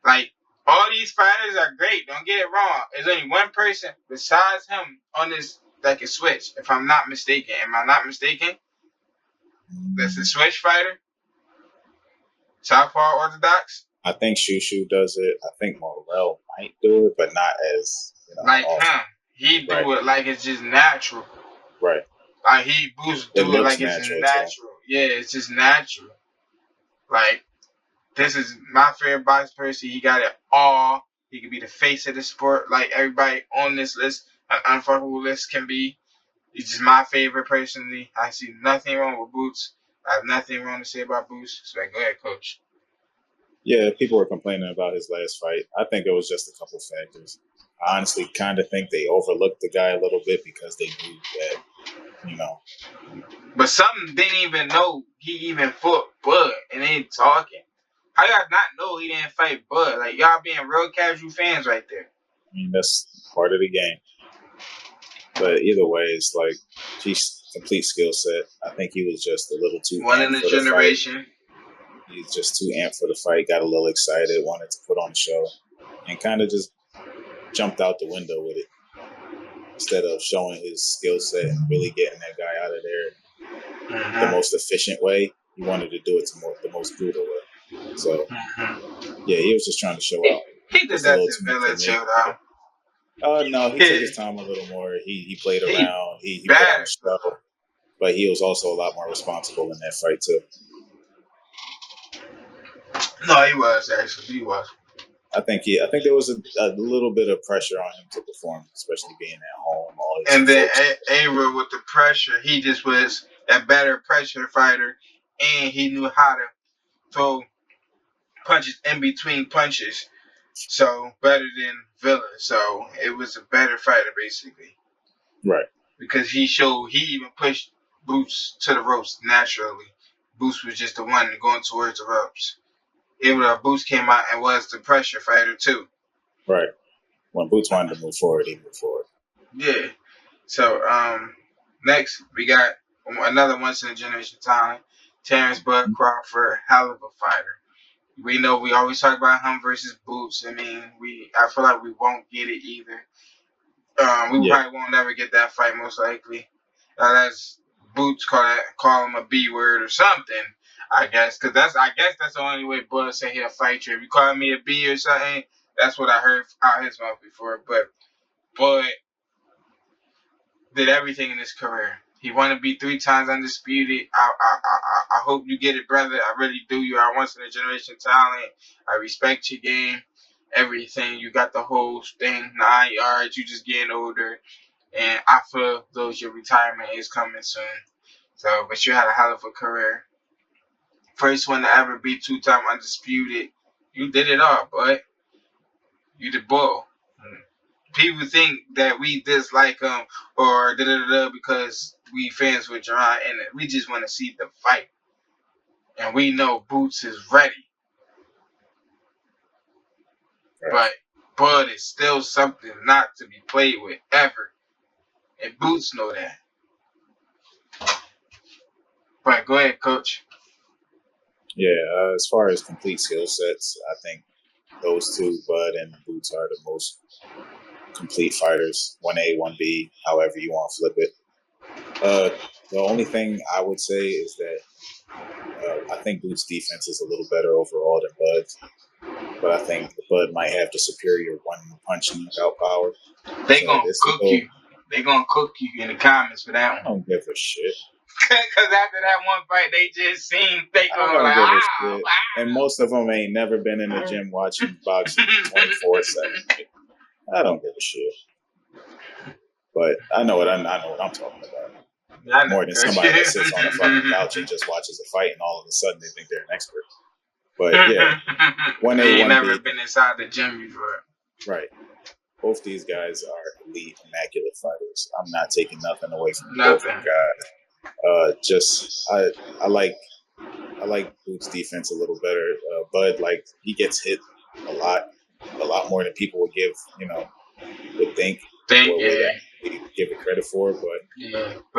Like all these fighters are great. Don't get it wrong. There's only one person besides him on this that can switch. If I'm not mistaken, am I not mistaken? That's a switch fighter. Southpaw orthodox. I think Shushu does it. I think Morrell might do it, but not as Like often. him, he Right, do it like it's just natural. right. Like he Boots It do it looks like it's natural too. natural. Yeah, it's just natural. Like this is my favorite box person. He got it all. He could be the face of the sport, like everybody on this list, an unfuckable list can be. He's just my favorite personally. I see nothing wrong with Boots. I have nothing wrong to say about Boots. So go ahead, coach. Yeah, people were complaining about his last fight. I think it was just a couple factors. I honestly kind of think they overlooked the guy a little bit because they knew that, But some didn't even know he even fought Bud and they talking. How y'all not know he didn't fight Bud? Like y'all being real casual fans right there. I mean, that's part of the game. But either way, it's like he's complete skill set. I think he was just a little too One in amped a for the fight. generation. He's just too amped for the fight. Got a little excited, wanted to put on the show, and kind of just jumped out the window with it instead of showing his skill set and really getting that guy out of there the most efficient way. He wanted to do it the most brutal way. So yeah, he was just trying to show out. He did Just a that little to too much Villa for me. too, though. No, he took his time a little more. He played around. He put on a Bad. show, but he was also a lot more responsible in that fight too. No, he was actually. He was. I think there was a little bit of pressure on him to perform, especially being at home. All his And then folks. Ava with the pressure, he just was a better pressure fighter, and he knew how to throw punches in between punches. So better than Villa. So it was a better fighter basically. Right. Because he even pushed Boots to the ropes naturally. Boots was just the one going towards the ropes. Even though Boots came out and was the pressure fighter too. Right. When Boots wanted to move forward, he moved forward. Yeah. So next we got another once in a generation talent, Terrence Bud Crawford, hell of a fighter. We know we always talk about him versus Boots. I mean, I feel like we won't get it either. We probably won't never get that fight most likely. That's Boots call him a B word or something. I guess because I guess that's the only way Bud say he'll fight you. If you call me a B or something, that's what I heard out his mouth before. But Bud did everything in his career. He wanted to be 3 times undisputed. I hope you get it, brother. I really do. You are once in a generation talent. I respect your game, everything. You got the whole thing, 9 yards. You just getting older, and I feel those your retirement is coming soon. So, but you had a hell of a career. First one to ever be 2-time undisputed. You did it all, but you the bull. People think that we dislike him or because we fans with Jerron, and we just want to see the fight. And we know Boots is ready. Right. But Bud is still something not to be played with ever. And Boots know that. But go ahead, coach. Yeah, as far as complete skill sets, I think those two, Bud and Boots, are the most complete fighters. 1A, 1B, however you want to flip it. The only thing I would say is that I think Boots' defense is a little better overall than Bud's, but I think Bud might have the superior one-punch knockout power. They gonna cook you. They gonna cook you in the comments for that one. I don't give a shit. Because after that one fight, they just seen they I going don't like, give a wow, shit. wow. And most of them ain't never been in the gym watching boxing 24/7. I don't give a shit. But I know what I'm talking about. More than somebody that sits on a fucking couch and just watches a fight and all of a sudden they think they're an expert. But yeah, 1A, 1B. Never been inside the gym before. Right. Both these guys are elite, immaculate fighters. I'm not taking nothing away from both of them guys. I like Boots' defense a little better. Bud, like, he gets hit a lot more than people would would think. Give it credit for, but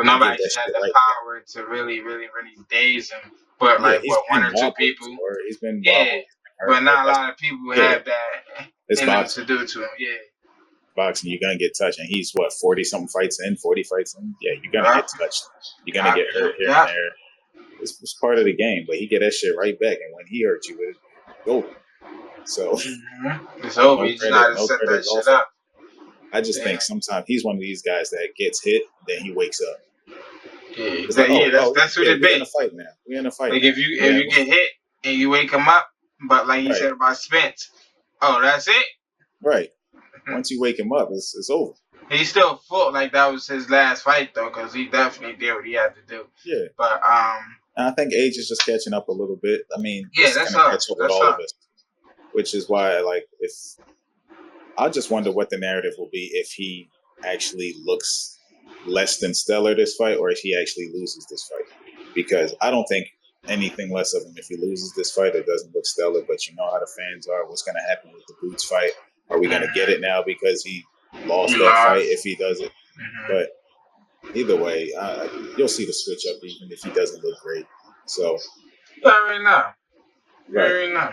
nobody just had the power to really, really, really daze him. But like one or two people, he's been wobbled, but not a lot of people have that in them to do to him. Yeah, boxing, you're gonna get touched, and he's 40 something fights in, 40 fights in. Yeah, you're gonna get touched. You're gonna get hurt here and there. it's part of the game. But he get that shit right back, and when he hurt you, it's over. So It's over. no You just gotta set credit that off shit him. up. I just Yeah. think sometimes he's one of these guys that gets hit, then he wakes up. It's like, Yeah, oh, that's what yeah, it we're in a be. fight now. We're in a fight Like now. if Yeah, you get hit and you wake him up, but like you right, said about Spence, oh, that's it. right. Once you wake him up, it's over. He still fought like that was his last fight though, because he definitely did what he had to do. Yeah. But And I think age is just catching up a little bit. I mean, yeah, it's that's gonna her. catch up with That's all of her. us, which is why, like, if I just wonder what the narrative will be if he actually looks less than stellar this fight, or if he actually loses this fight. Because I don't think anything less of him if he loses this fight or doesn't look stellar. But you know how the fans are. What's going to happen with the Boots fight? Are we going to get it now because he lost He that fight lost. if he does it? But either way, you'll see the switch up even if he doesn't look great. So You already know. You right, already know.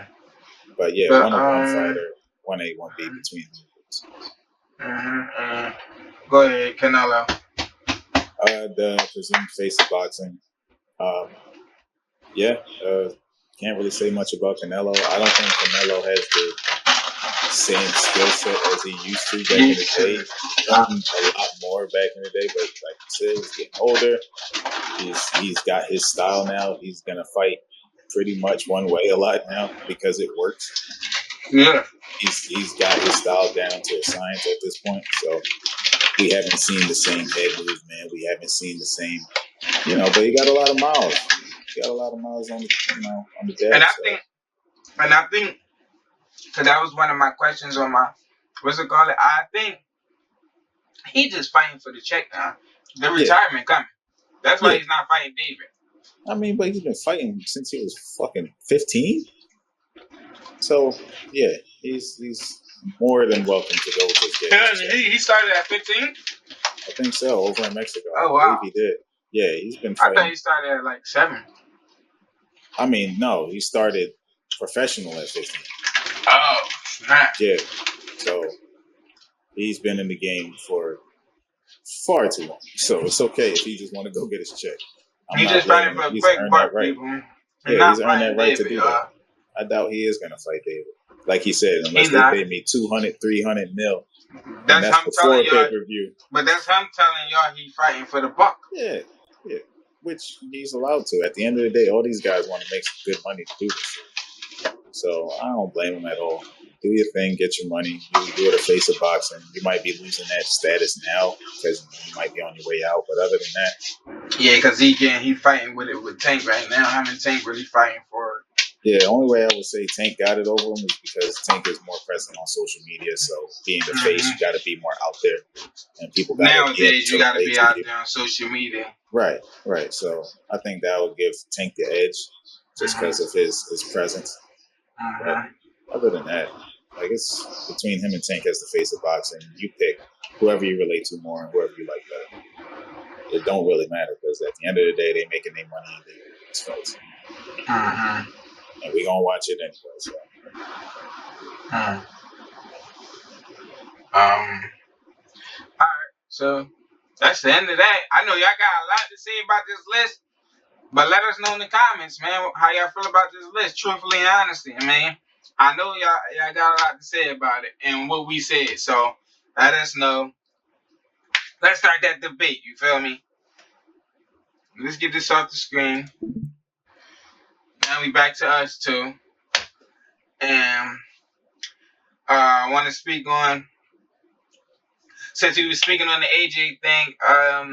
but yeah, But 1-of-1 fighter, 1A, 1B between them. Go ahead, Canelo. The presumed face of boxing. Yeah, can't really say much about Canelo. I don't think Canelo has the same skill set as he used to back in the day. He earned a lot more back in the day, but like you said, he's getting older. He's got his style now. He's gonna fight pretty much one way a lot now because it works. Yeah. He's got his style down to a science at this point. So we haven't seen the same head movement. We haven't seen the same, but he got a lot of miles. He got a lot of miles on the And dash. I think, because that was one of my questions on my, what's it called? I think he just fighting for the check now. The retirement coming. That's why he's not fighting David. I mean, but he's been fighting since he was fucking 15. So yeah, he's more than welcome to go just get his check. He started at 15? I think so, over in Mexico. Oh, I wow. believe he did. Yeah, he's been I fighting. thought he started at like 7. I mean, no, he started professional at 15. Oh, snap. Yeah. So he's been in the game for far too long. So it's okay if he just want to go get his check. I'm He's not just blaming fighting him. for a He's quick earned buck, that right. people. Yeah, he's earned that right to do that. I doubt he is going to fight David. Like he said, unless they pay me 200, 300 mil. And that's before pay-per-view. But that's him telling y'all he's fighting for the buck. Yeah. Which he's allowed to. At the end of the day, all these guys want to make some good money to do this. So I don't blame him at all. Do your thing, get your money. You're the face of boxing. You might be losing that status now because you might be on your way out. But other than that, yeah, because he fighting with Tank right now. Him and Tank really fighting for it. Yeah, the only way I would say Tank got it over him is because Tank is more present on social media. So being the face, you got to be more out there, and people got nowadays you got to be out there on social media. Right. So I think that would give Tank the edge just because of his presence. But other than that, like it's between him and Tank as the face of boxing. You pick whoever you relate to more and whoever you like better. It don't really matter because at the end of the day, they making their money and they win these fights. And we gonna watch it anyway. So. All right. So that's the end of that. I know y'all got a lot to say about this list, but let us know in the comments, man, how y'all feel about this list, truthfully and honestly, man. I know y'all got a lot to say about it and what we said, so let us know. Let's start that debate, you feel me? Let's get this off the screen. Now we back to us too. And I want to speak on, since we were speaking on the AJ thing, I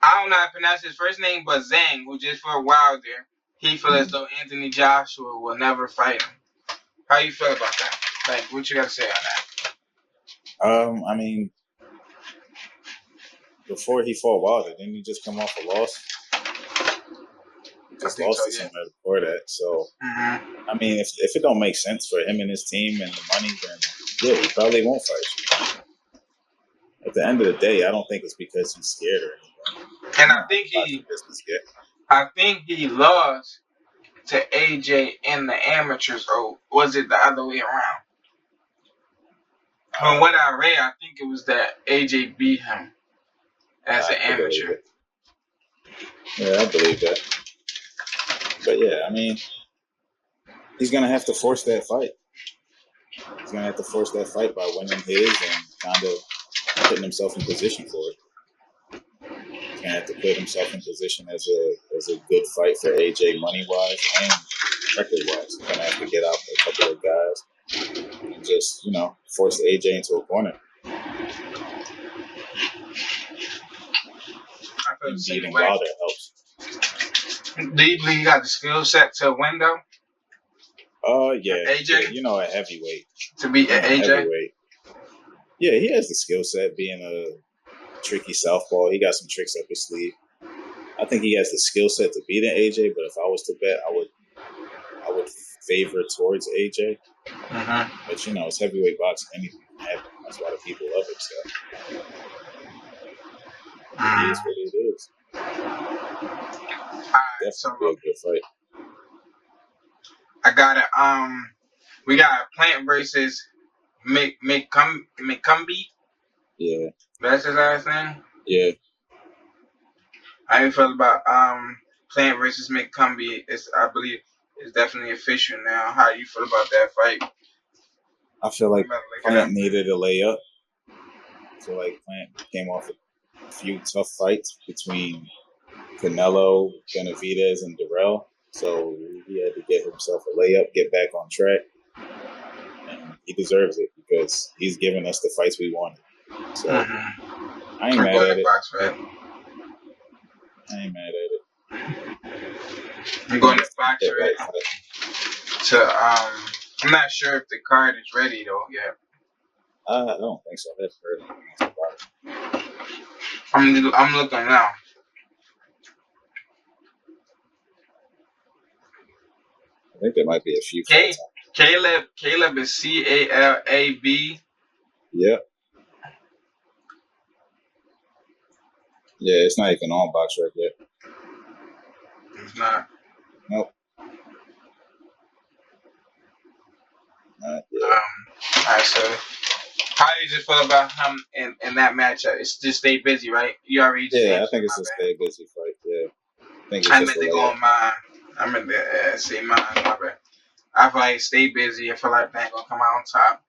don't know how to pronounce his first name, but Zhang, who just for a while there, he feels as though Anthony Joshua will never fight him. How you feel about that? Like, what you got to say on that? I mean, before he fought Wilder, didn't he just come off a loss? He just lost to somebody before that. So, I mean, if it don't make sense for him and his team and the money, then yeah, he probably won't fight you. At the end of the day, I don't think it's because he's scared or anything. And I think he lost to AJ in the amateurs, or was it the other way around? From what I read, I think it was that AJ beat him as an amateur. Yeah, I believe that. But yeah, I mean, he's gonna have to force that fight. He's gonna have to force that fight by winning his and kind of putting himself in position for it. He's gonna have to put himself in position as a good fight for AJ money wise and record wise. He's gonna have to get out a couple of guys and just force AJ into a corner. And beating Wilder helps. Do you believe he got the skill set to win though? Yeah. AJ? Yeah, a heavyweight. To beat AJ? Heavyweight. Yeah, he has the skill set being a tricky southpaw. He got some tricks up his sleeve. I think he has the skill set to beat an AJ, but if I was to bet, I would favor towards AJ. Mm-hmm. But it's heavyweight boxing. Anything can happen. That's why the people love it. So it is what it is. Definitely a good fight. I got it. We got Plant versus McCumbie. Yeah. That's his last name. Yeah. How you feel about Plant versus McCumbie? I believe it's definitely official now. How you feel about that fight? I feel like Plant needed a layup. I feel like Plant came off a few tough fights between Canelo, Benavidez, and Durrell. So he had to get himself a layup, get back on track. And he deserves it because he's given us the fights we wanted. So I ain't mad at it. I ain't mad at it. I'm going to box right. I'm not sure if the card is ready though yet. I don't think so. I haven't heard anything about it. I'm looking now. I think there might be a few. Caleb is CALAB. Yeah. Yeah, it's not even on BoxRec yet. It's not. Nope. Not yet. Alright, so how you just feel about him in that matchup? It's just stay busy, right? You already just I think it's a stay busy fight. Yeah. I meant to go on mine. I meant to say mine. My bad. I feel like stay busy. I feel like Plant gonna come out on top.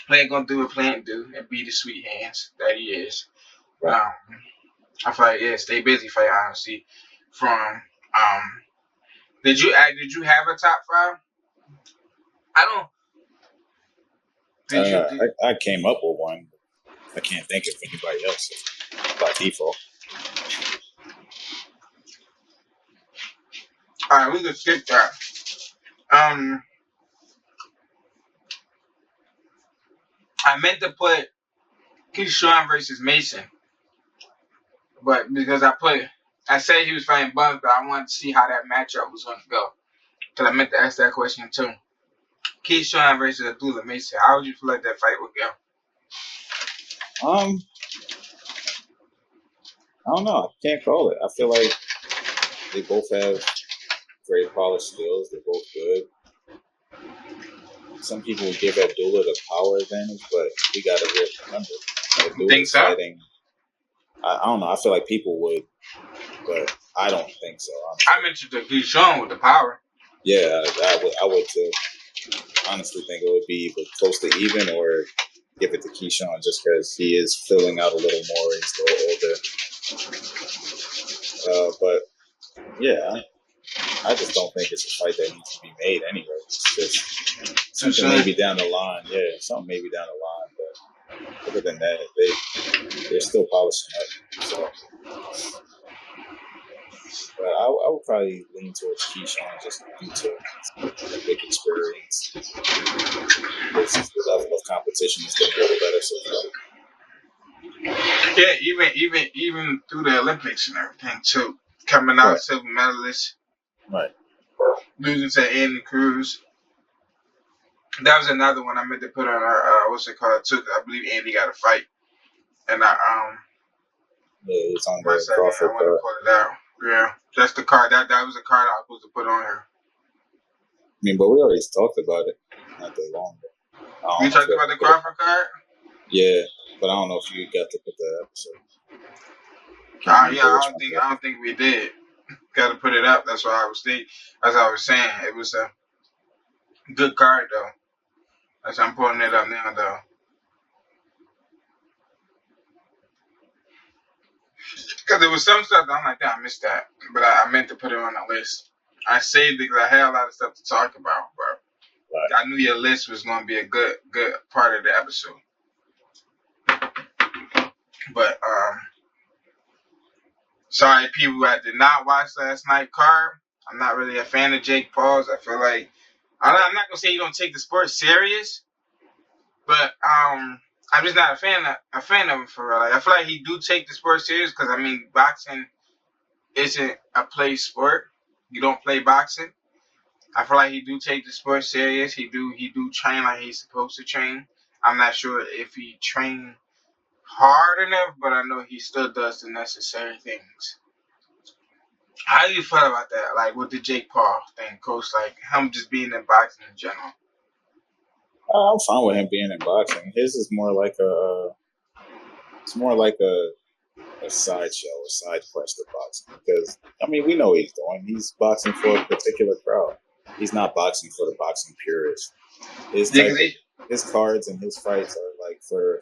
Plant gonna do what Plant do and be the sweet hands that he is. Right. I feel like stay busy fight. Honestly, from did you have a top 5? I don't. I came up with one. I can't think of anybody else by default. All right, we can skip that. I meant to put Keyshawn versus Mason, but because I said he was fighting Bugs, but I wanted to see how that matchup was going to go. Because I meant to ask that question too. Keyshawn versus Abdullah Mason. How would you feel like that fight would go? I don't know. I can't call it. I feel like they both have very polished skills. They're both good. Some people would give Abdullah the power advantage, but we got to remember. Abdullah's fighting. I don't know. I feel like people would, but I don't think so. Honestly. I mentioned the Keyshawn with the power. Yeah, I would too. Honestly, think it would be either close to even or give it to Keyshawn just because he is filling out a little more. He's a little older. But yeah, I just don't think it's a fight that needs to be made anyway. It's just something maybe down the line. Yeah, something maybe down the line. But other than that, they're still polishing up. So, but I would probably lean towards Keyshawn just due to the big experience. The level of competition is getting a little better so far. Yeah, even through the Olympics and everything too. Coming out silver medalist. Right. Losing to Andy Cruz. That was another one I meant to put on our what's it called too. I believe Andy got a fight, and yeah, it's on the Crawford. I want to pull it out. Yeah, that's the card. That was the card I was supposed to put on here. I mean, but we already talked about it not that long ago. You talked about the Crawford card? Yeah, but I don't know if you got to put that episode. Yeah, I don't think we did. Got to put it up. That's why I was thinking. As I was saying, it was a good card though. As I'm putting it up now though. Because there was some stuff that I'm like, damn, I missed that. But I meant to put it on the list. I saved it because I had a lot of stuff to talk about, but Right. I knew your list was going to be a good part of the episode. But sorry, people that did not watch last night card. I'm not really a fan of Jake Paul's. I feel like I'm not gonna say you don't take the sport serious, but I'm just not a fan of him for real. Like, I feel like he do take the sport serious because I mean boxing isn't a play sport. You don't play boxing. I feel like he do take the sport serious. He do train like he's supposed to train. I'm not sure if he trained hard enough, but I know he still does the necessary things. How do you feel about that? Like with the Jake Paul thing, coach, like him just being in boxing in general. I'm fine with him being in boxing. His is more like it's more like a sideshow, a side quest of boxing. Because I mean, we know what he's doing. He's boxing for a particular crowd. He's not boxing for the boxing purists. His Yeah, type of his cards and his fights are like for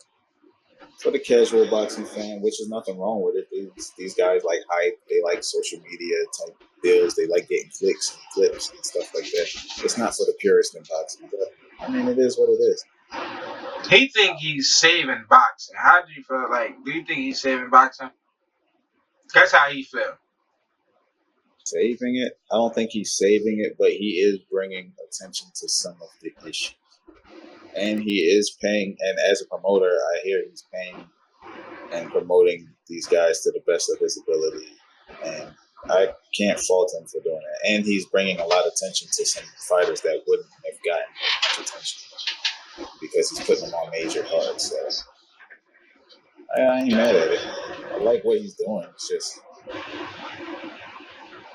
the casual boxing fan, which is nothing wrong with it. These guys like hype. They like social media type deals. They like getting clicks and clips and stuff like that. It's not for the purist in boxing, but I mean, it is what it is. he think he's saving boxing. How do you feel? Like, do you think he's saving boxing? That's how he feel. Saving it, I don't think he's saving it, but he is bringing attention to some of the issues, and he is paying. And as a promoter, I hear he's paying and promoting these guys to the best of his ability, and I can't fault him for doing that. And he's bringing a lot of attention to some fighters that wouldn't have gotten much attention because he's putting them on major cards. So I ain't mad at it. I like what he's doing. It's just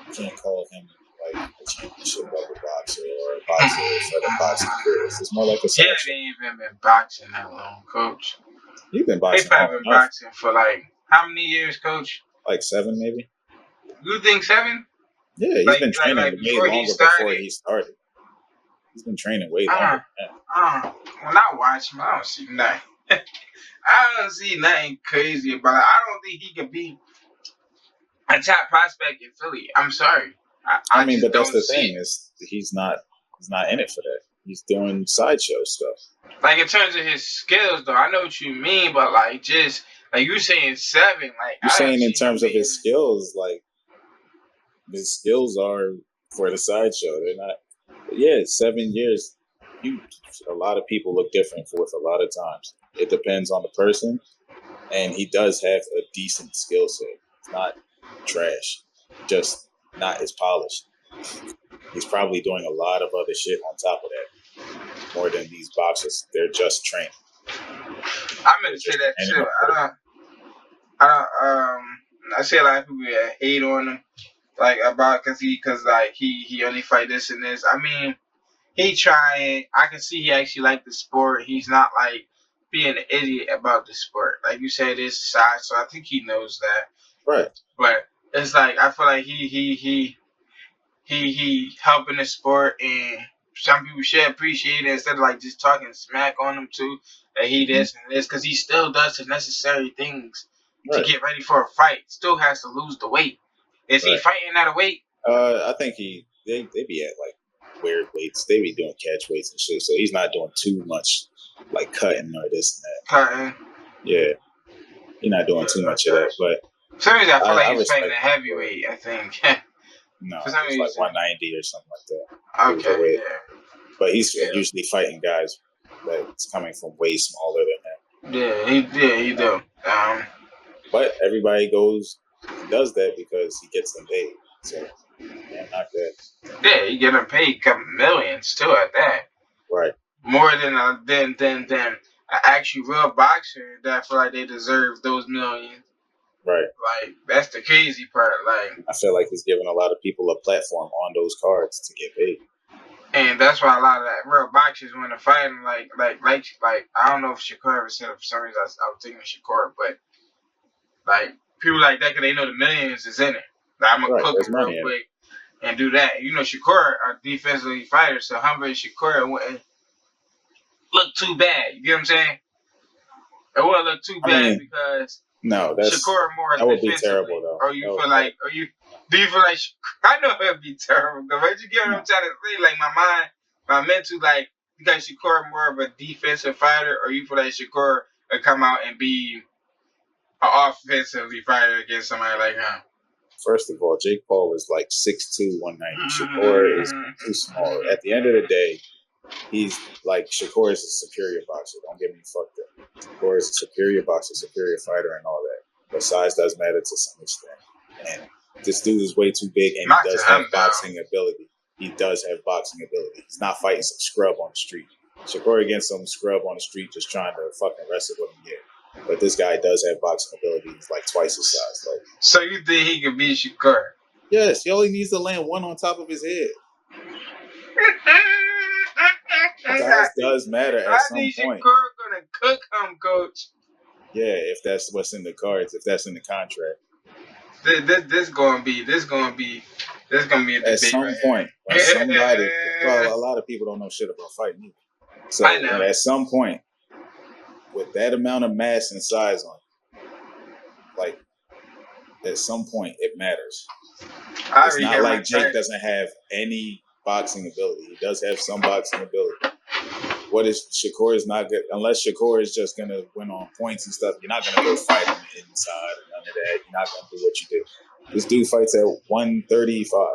you can't call him like a championship level boxer or a boxer for the boxing purists. It's more like a He ain't sideshow. even been boxing that long, coach. You've been He boxing long probably been enough, boxing for like how many years, coach? like 7 maybe. You think 7? Yeah, he's Like been like training like way before he longer before started? he started. He's been training way Uh, longer than that. when I watch him, I don't see nothing. I don't see nothing crazy about it. I don't think he could be a top prospect in Philly. I'm sorry. I I mean, just but that's don't the see thing it. is he's not in it for that. He's doing sideshow stuff. Like in terms of his skills, though, I know what you mean, but like just like you saying 7, like You're I don't saying in see him terms of being. his skills, like his skills are for the sideshow. They're not. Yeah, 7 years. You, a lot of people look different for it a lot of times. It depends on the person, and he does have a decent skill set. It's not trash, just not as polished. He's probably doing a lot of other shit on top of that, more than these boxers. They're just training. I'm They're gonna say just that training too. up for I the don't. I don't. I see a lot of people that hate on him, like about because like he only fight this and this. I mean, he trying. I can see he actually like the sport. He's not like being an idiot about the sport. Like you said, it's side, so I think he knows that. right, But it's like I feel like he helping the sport, and some people should appreciate it instead of like just talking smack on him too. That he mhm, this and this because he still does the necessary things to right, get ready for a fight. Still has to lose the weight. Is he right. fighting at a weight? I think they be at like weird weights. They be doing catch weights and shit. So he's not doing too much like cutting or this and that. Cutting. Yeah, he's not doing Yeah, too much of okay. that. But For some reason, I feel like I he's fighting respect a him for it. heavyweight. I think. No, For some it's like reason. 190 or something like that. Okay. Cruiserweight. Yeah. But he's Yeah. usually fighting guys that's coming from way smaller than him. Yeah. He You know? do. But everybody does that because he gets them paid. So can't knock that. Yeah. He getting paid a couple millions too at that. Right, More than an actual real boxer that I feel like they deserve those millions. right. Like that's the crazy part. Like, I feel like he's giving a lot of people a platform on those cards to get paid. and that's why a lot of that real boxers want to fight him. Like I don't know if Shakur ever said it for some reason. I was thinking of Shakur, but like people like that, 'cause they know the millions is in it. Like, I'm gonna Right, cook there's him real money in it. quick and do that. You know, Shakur are defensively fighters, so Humber and Shakur wouldn't look too bad. You get what I'm saying? It wouldn't look too I bad mean, because no, Shakur more that would be terrible defensively. though. Or you That would feel be like, terrible. do you feel like? I know it'd be terrible, but you get what I'm No. trying to say? Like my mind, my mental, like because Shakur more of a defensive fighter, or you feel like Shakur would come out and be an offensively fighter against somebody like him? First of all, Jake Paul is like 6'2", 190. Shakur is too small. At the end of the day, he's like Shakur is a superior boxer. Don't get me fucked up. Shakur is a superior boxer, superior fighter, and all that. But size does matter to some extent. And this dude is way too big, and he Not to does him have though. boxing ability. He does have boxing ability. He's not fighting some scrub on the street. Shakur against some scrub on the street just trying to fucking wrestle with him, yeah. But this guy does have boxing ability. He's like twice his size. Like, So you think he could beat Shakur? yes, he only needs to land one on top of his head. Size does matter at I some think point. Shakur gonna cook him, coach. Yeah, if that's what's in the cards, if that's in the contract. This gonna be a debate At some right point, when somebody, well, here. a lot of people don't know shit about fighting either. I So know. when at some point, with that amount of mass and size on it, like at some point it matters. I It's already not hear like Mike Jake Tyson. doesn't have any boxing ability. He does have some boxing ability. What is Shakur is not good unless Shakur is just gonna win on points and stuff. You're not gonna go fight him inside or none of that. You're not gonna do what you did. This dude fights at 135,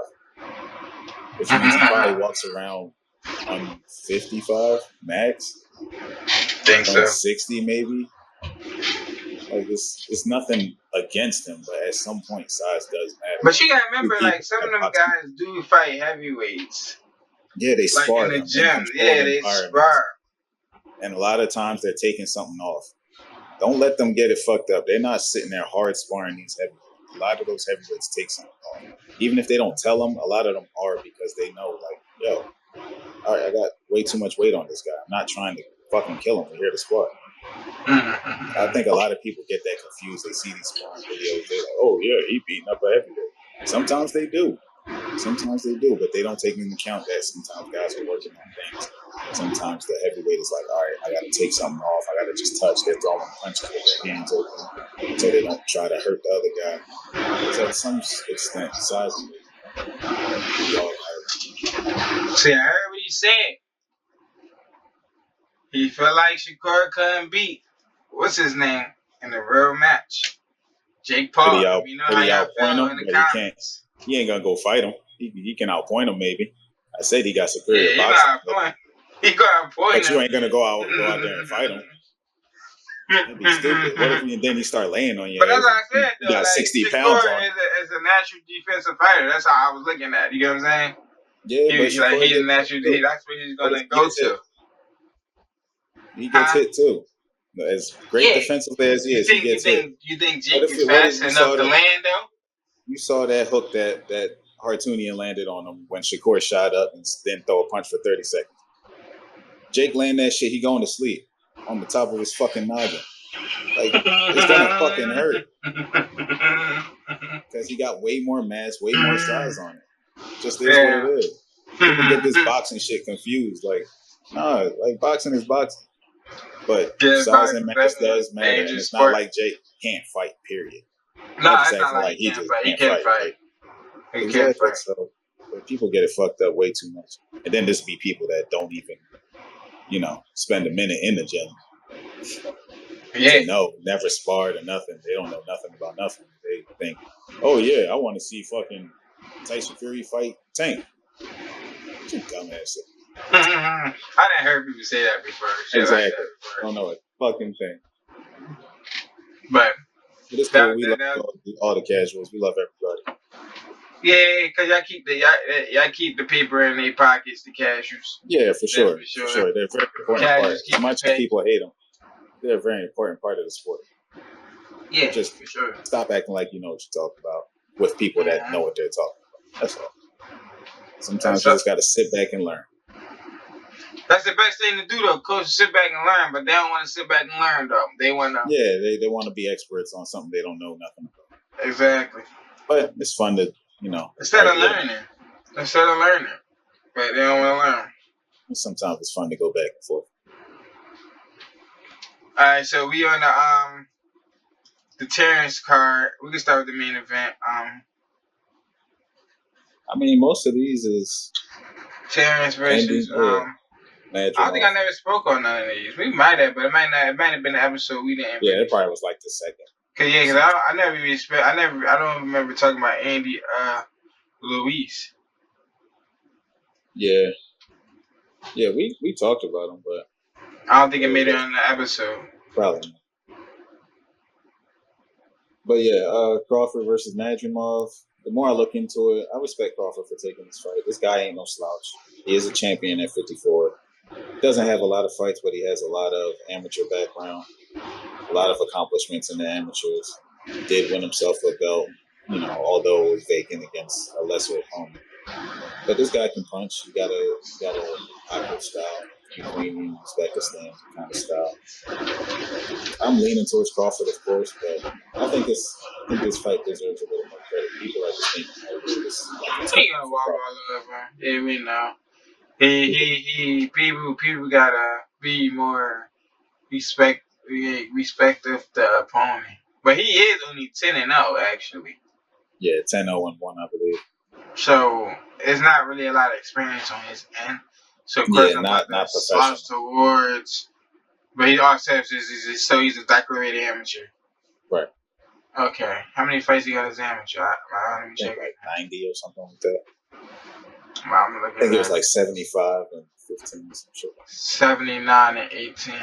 which means he probably walks around 155 max, Think so. 160 maybe. Like it's nothing against him, but at some point size does matter. But you gotta remember, People like some of have them boxing. guys do fight heavyweights. Yeah, they Like spar in the them in gym, controlled yeah, they environments, spar. and a lot of times they're taking something off. Don't let them get it fucked up. They're not sitting there hard sparring these heavyweights. A lot of those heavyweights take something off. Even if they don't tell them, a lot of them are because they know, like, yo, all right, I got way too much weight on this guy. I'm not trying to fucking kill him. We're here to spar. I think a lot of people get that confused. They see these sparring videos. They're like, oh, yeah, he beating up a heavyweight. Sometimes they do. But they don't take into account that sometimes guys are working on things. Sometimes the heavyweight is like, all right, I got to take something off. I got to just touch. They're throwing punches with their hands open so they don't try to hurt the other guy. So to some extent, size we all hurt. See, I heard what he said. He felt like Shakur couldn't beat what's his name in the real match. Jake Paul. You know how y'all feel in the comments. He ain't gonna go fight him. He can outpoint him maybe. I said he got superior Yeah, boxing. He got a point. But you ain't gonna go out there and fight him. That'd be stupid. What if then he start laying on you? But that's what I said though. You got like 60 Shakur pounds on him. is a natural defensive fighter. That's how I was looking at it. You get what I'm saying? Yeah, but he's a natural. That's what he's gonna go to. He gets hit too. As great defensively as he is, he gets hit. You think Jake is fast enough to land though? You saw that hook that Hartunian landed on him when Shakur shot up and then throw a punch for 30 seconds. Jake land that shit, he going to sleep on the top of his fucking noggin. Like, it's gonna fucking hurt. Because he got way more mass, way more size on it. Just is what it is. People get this boxing shit confused. Like, nah, like boxing is boxing. But size and mass does matter. And it's not like Jake can't fight, period. No, it's not like he can't fight. He can fight. Exactly. So but people get it fucked up way too much. And then this be people that don't even, spend a minute in the gym. Yeah. To know, never sparred or nothing. They don't know nothing about nothing. They think, oh yeah, I want to see fucking Tyson Fury fight Tank. You dumbass. I didn't hear people say that before. Exactly. Like I don't know a fucking thing. But it's cool. We love all the casuals. We love everybody. Yeah, because y'all keep the paper in their pockets, the casuals. Yeah, for sure. For sure. They're a very important part. As much as people hate them, they're a very important part of the sport. Yeah, just for sure. Stop acting like you know what you're talking about with people that know what they're talking about. That's all. Sometimes you just got to sit back and learn. That's the best thing to do, though, coach. Sit back and learn, but they don't want to sit back and learn, though. They want to. Yeah, they want to be experts on something they don't know nothing about. Exactly. But it's fun to Instead of argue with them. learning. Instead of learning. But they don't want to learn. Sometimes it's fun to go back and forth. Alright, so we on the Terrence card. We can start with the main event. I mean, most of these is Terrence versus I don't think I Madrimov. never spoke on none of these. We might have, but it might not. It might have been an episode we didn't. Yeah, it probably was like the second. Cause I never even I don't remember talking about Andy Luis. Yeah, we talked about him, but I don't think it made it on the episode. Probably not. But yeah, Crawford versus Madrimov. The more I look into it, I respect Crawford for taking this fight. This guy ain't no slouch. He is a champion at 54. Doesn't have a lot of fights, but he has a lot of amateur background, a lot of accomplishments in the amateurs. He did win himself a belt, although it was vacant against a lesser opponent. But this guy can punch. He got a awkward style, Ukrainian, Uzbekistan kind of style. I'm leaning towards Crawford, of course, but I think this fight deserves a little more credit. People are just thinking, this is like a He gonna walk all over. Yeah, we know. He people gotta be more respect of the opponent. But he is only 10-0 actually. Yeah, 10-0-1, I believe. So it's not really a lot of experience on his end. So of course not professional towards. But he also he's a decorated amateur. Right. Okay. How many fights he got as amateur? Let me check like 90 or something like that. I'm looking I think it was like 75 and 15 or some shit. 79 and 18.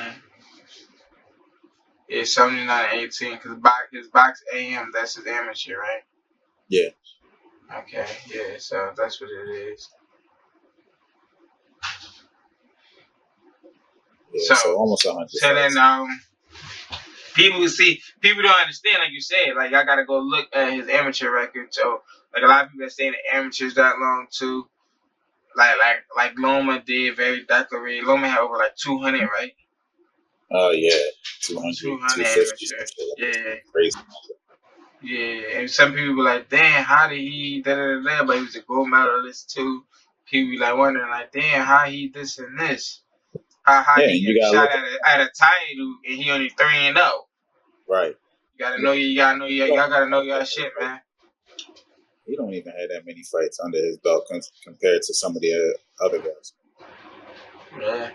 Yeah, 79 and 18. Because his box AM, that's his amateur, right? Yeah. Okay, yeah, so that's what it is. Yeah, so almost 100. So then, people don't understand, like you said, like I gotta go look at his amateur record. So, like a lot of people are saying the amateurs that long too. Like Loma did very decorated. Loma had over like 200, right? Yeah, 200, 250, yeah, crazy. Yeah, and some people be like, damn, how did he da da da? But he was a gold medalist too. People be like wondering, like, damn, how he this and this? How he get a shot at a title and he only 3-0? Right. You gotta know your shit, man. He don't even have that many fights under his belt compared to some of the other guys. Yeah.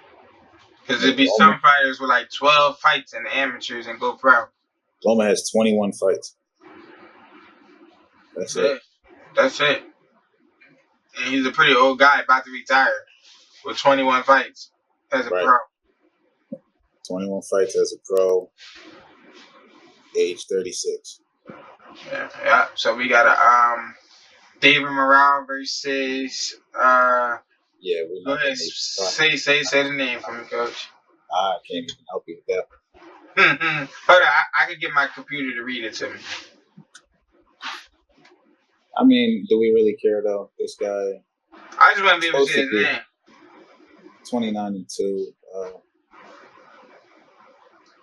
Because there'd be some fighters with like 12 fights in the amateurs and go pro. Loma has 21 fights. That's it. That's it. And he's a pretty old guy about to retire with 21 fights as a pro. 21 fights as a pro, age 36. Yeah. So we got David Morale versus yeah, we go ahead. Say the name for me, coach. I can't even help you with that. Hold on, I could get my computer to read it to me. I mean, do we really care though? This guy. I just want to be able to say his name. 29-2.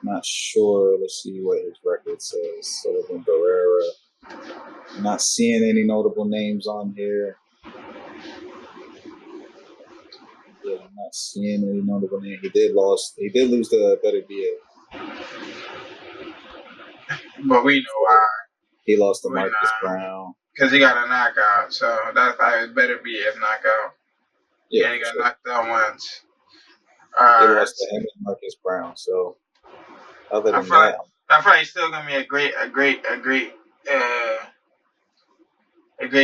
Not sure. Let's see what his record says. Sullivan Barrera. Not seeing any notable names on here. Yeah, I'm not seeing any notable names. He did lose the better BA. But we know why. He lost to Marcus Brown. Because he got a knockout, so that's why it better be a knockout. Yeah, he got knocked out once. He lost to him and Marcus Brown. So other than that, that's probably still gonna be a great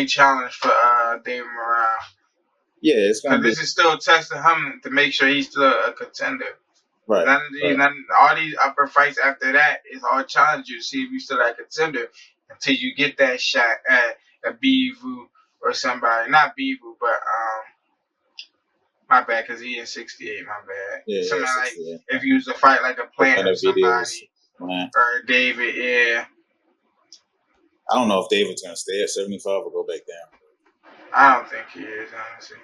challenge for David Morale. Yeah, it's gonna be. This is still testing him to make sure he's still a contender. Right. All these upper fights after that is all challenge you to see if you still a contender until you get that shot at a Bivu or somebody. Not Bivu, but my bad, because he is 68. My bad. Yeah, somebody like if you was to fight like a Plant or somebody or David, yeah. I don't know if David's gonna stay at 75 or go back down. I don't think he is, honestly.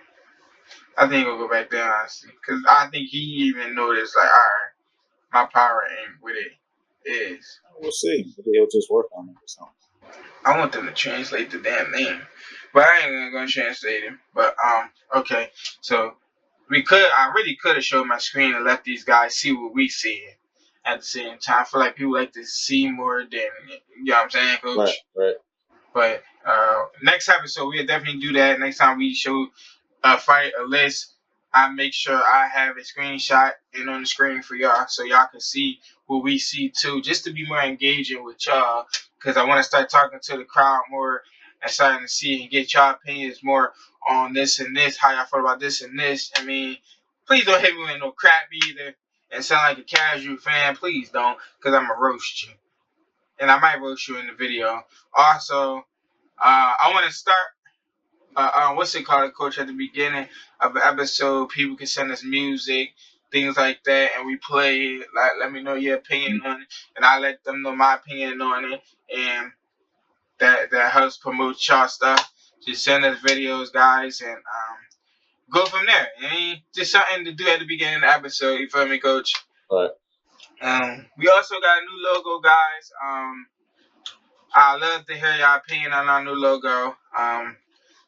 I think he'll go back down, honestly, because I think he even noticed like, all right, my power ain't with it. is. We'll see. Maybe he'll just work on it or something. I want them to translate the damn name, but I ain't gonna translate him. But okay. So I really could have showed my screen and let these guys see what we see at the same time. I feel like people like to see more than you know what I'm saying, Coach. Right. But next episode we'll definitely do that. Next time we show fight a list, I make sure I have a screenshot and on the screen for y'all so y'all can see what we see too, just to be more engaging with y'all. Because I want to start talking to the crowd more and starting to see and get y'all opinions more on this and this, how y'all feel about this and this. I mean, please don't hit me with no crap either and sound like a casual fan. Please don't, because I'm going to roast you. And I might roast you in the video. Also, I want to start what's it called, Coach, at the beginning of the episode. People can send us music, things like that, and we play it. Like, let me know your opinion on it, and I let them know my opinion on it, and that helps promote y'all stuff. Just send us videos, guys, and go from there. I mean, just something to do at the beginning of the episode. You feel me, Coach? Right. We also got a new logo, guys. I love to hear your opinion on our new logo.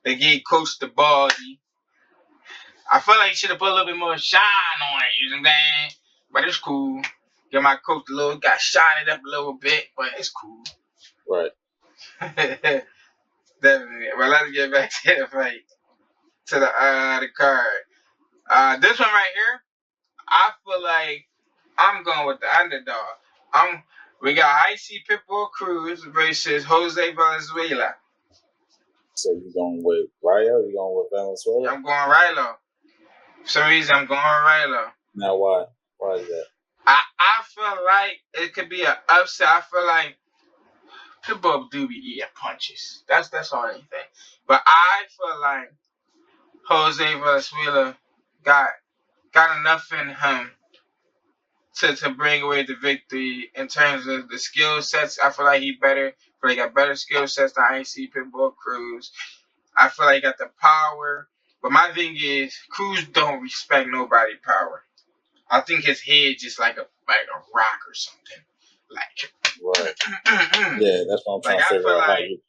They gave Coach the baldy. I feel like you should have put a little bit more shine on it, you know what I'm saying? But it's cool. Get my coach a little, got shine it up a little bit, but it's cool. Right. Definitely. But let's get back to the fight. To the card. This one right here, I feel like I'm going with the underdog. We got Icy Pitbull Cruz versus Jose Valenzuela. So you going with Ryo? You going with Valenzuela? I'm going Rilo. For some reason, I'm going Rilo. Now, why? Why is that? I feel like it could be an upset. I feel like Pitbull do be eating punches. That's all anything. But I feel like Jose Valenzuela got enough in him to bring away the victory in terms of the skill sets. I feel like he got better skill sets than IC Pitbull Cruz. I feel like he got the power. But my thing is, Cruz don't respect nobody power. I think his head just like a rock or something. Like right. Yeah, that's what I'm trying to figure out. Like,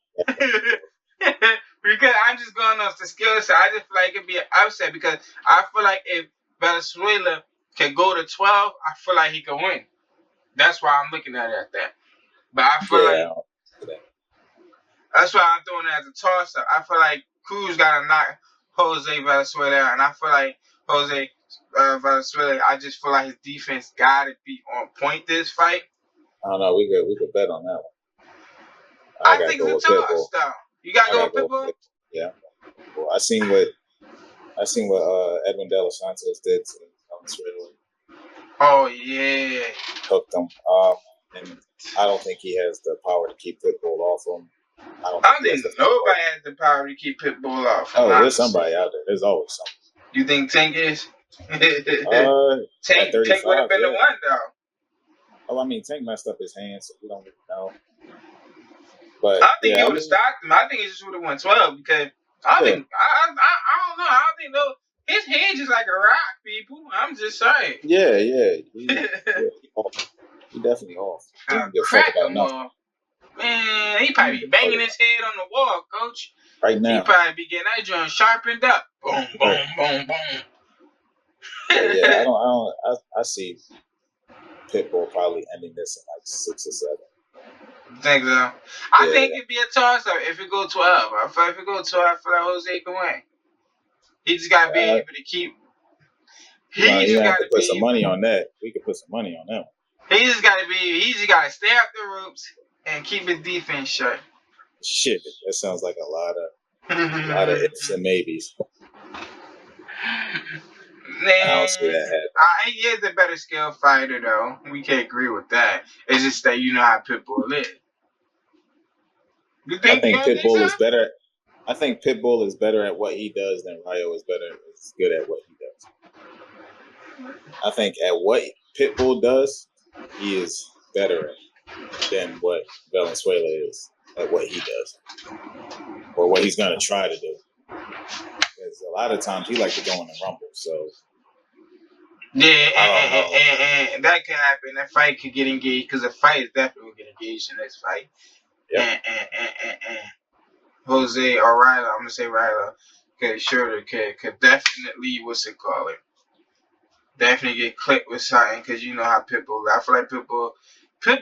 because I'm just going off the skill set. I just feel like it'd be an upset because I feel like if Venezuela can go to 12, I feel like he can win. That's why I'm looking at it at that. But I feel like that's why I'm throwing it as a toss up. I feel like Cruz gotta knock Jose Venezuela out, and I feel like Jose Venezuela. I just feel like his defense gotta be on point this fight. I don't know. We could bet on that one. I think it's a toss though. You gotta go with Pitbull. Yeah. Well, I seen what Edwin De Los Santos did to Venezuela. Oh yeah. Hooked him. And I don't think he has the power to keep Pitbull off him. I don't think nobody has the power to keep Pitbull off. Oh, there's somebody out there. There's always somebody. You think Tank is? Tank would have been the one though. Oh, I mean, Tank messed up his hands, so we don't really know. But I think he would have stopped him. I think he just would have won 12 because I don't know. I don't think his hands is like a rock, people. I'm just saying. Yeah. He definitely off. Crack him off. Man, he probably be banging his head on the wall, Coach. Right now. He probably be getting that joint sharpened up. Boom, boom, boom, boom. Yeah, I see Pitbull probably ending this in like 6 or 7. Think so? I think it'd be a toss up if it go 12. I feel if it go 12, I feel like Jose can win. He just gotta be able to keep. He just gotta put some money on that. We could put some money on that one. He just gotta stay up the ropes and keep his defense shut. Shit, that sounds like a lot of ifs and maybes. I don't see that happening. He is a better skill fighter, though. We can't agree with that. It's just that you know how Pitbull is. I think Pitbull is better. I think Pitbull is better at what he does than Ryo is good at what he does. I think at what Pitbull does, he is better than what Valenzuela is at what he does, or what he's gonna try to do. Because a lot of times he likes to go in the rumble, so Yeah, I don't know. and that could happen. That fight could get engaged because the fight is definitely gonna get engaged in this fight. Yep. And Jose or Ryla, I'm gonna say Ryla, could definitely what's it called it? Definitely get clipped with something because you know how Pitbull. I feel like Pitbull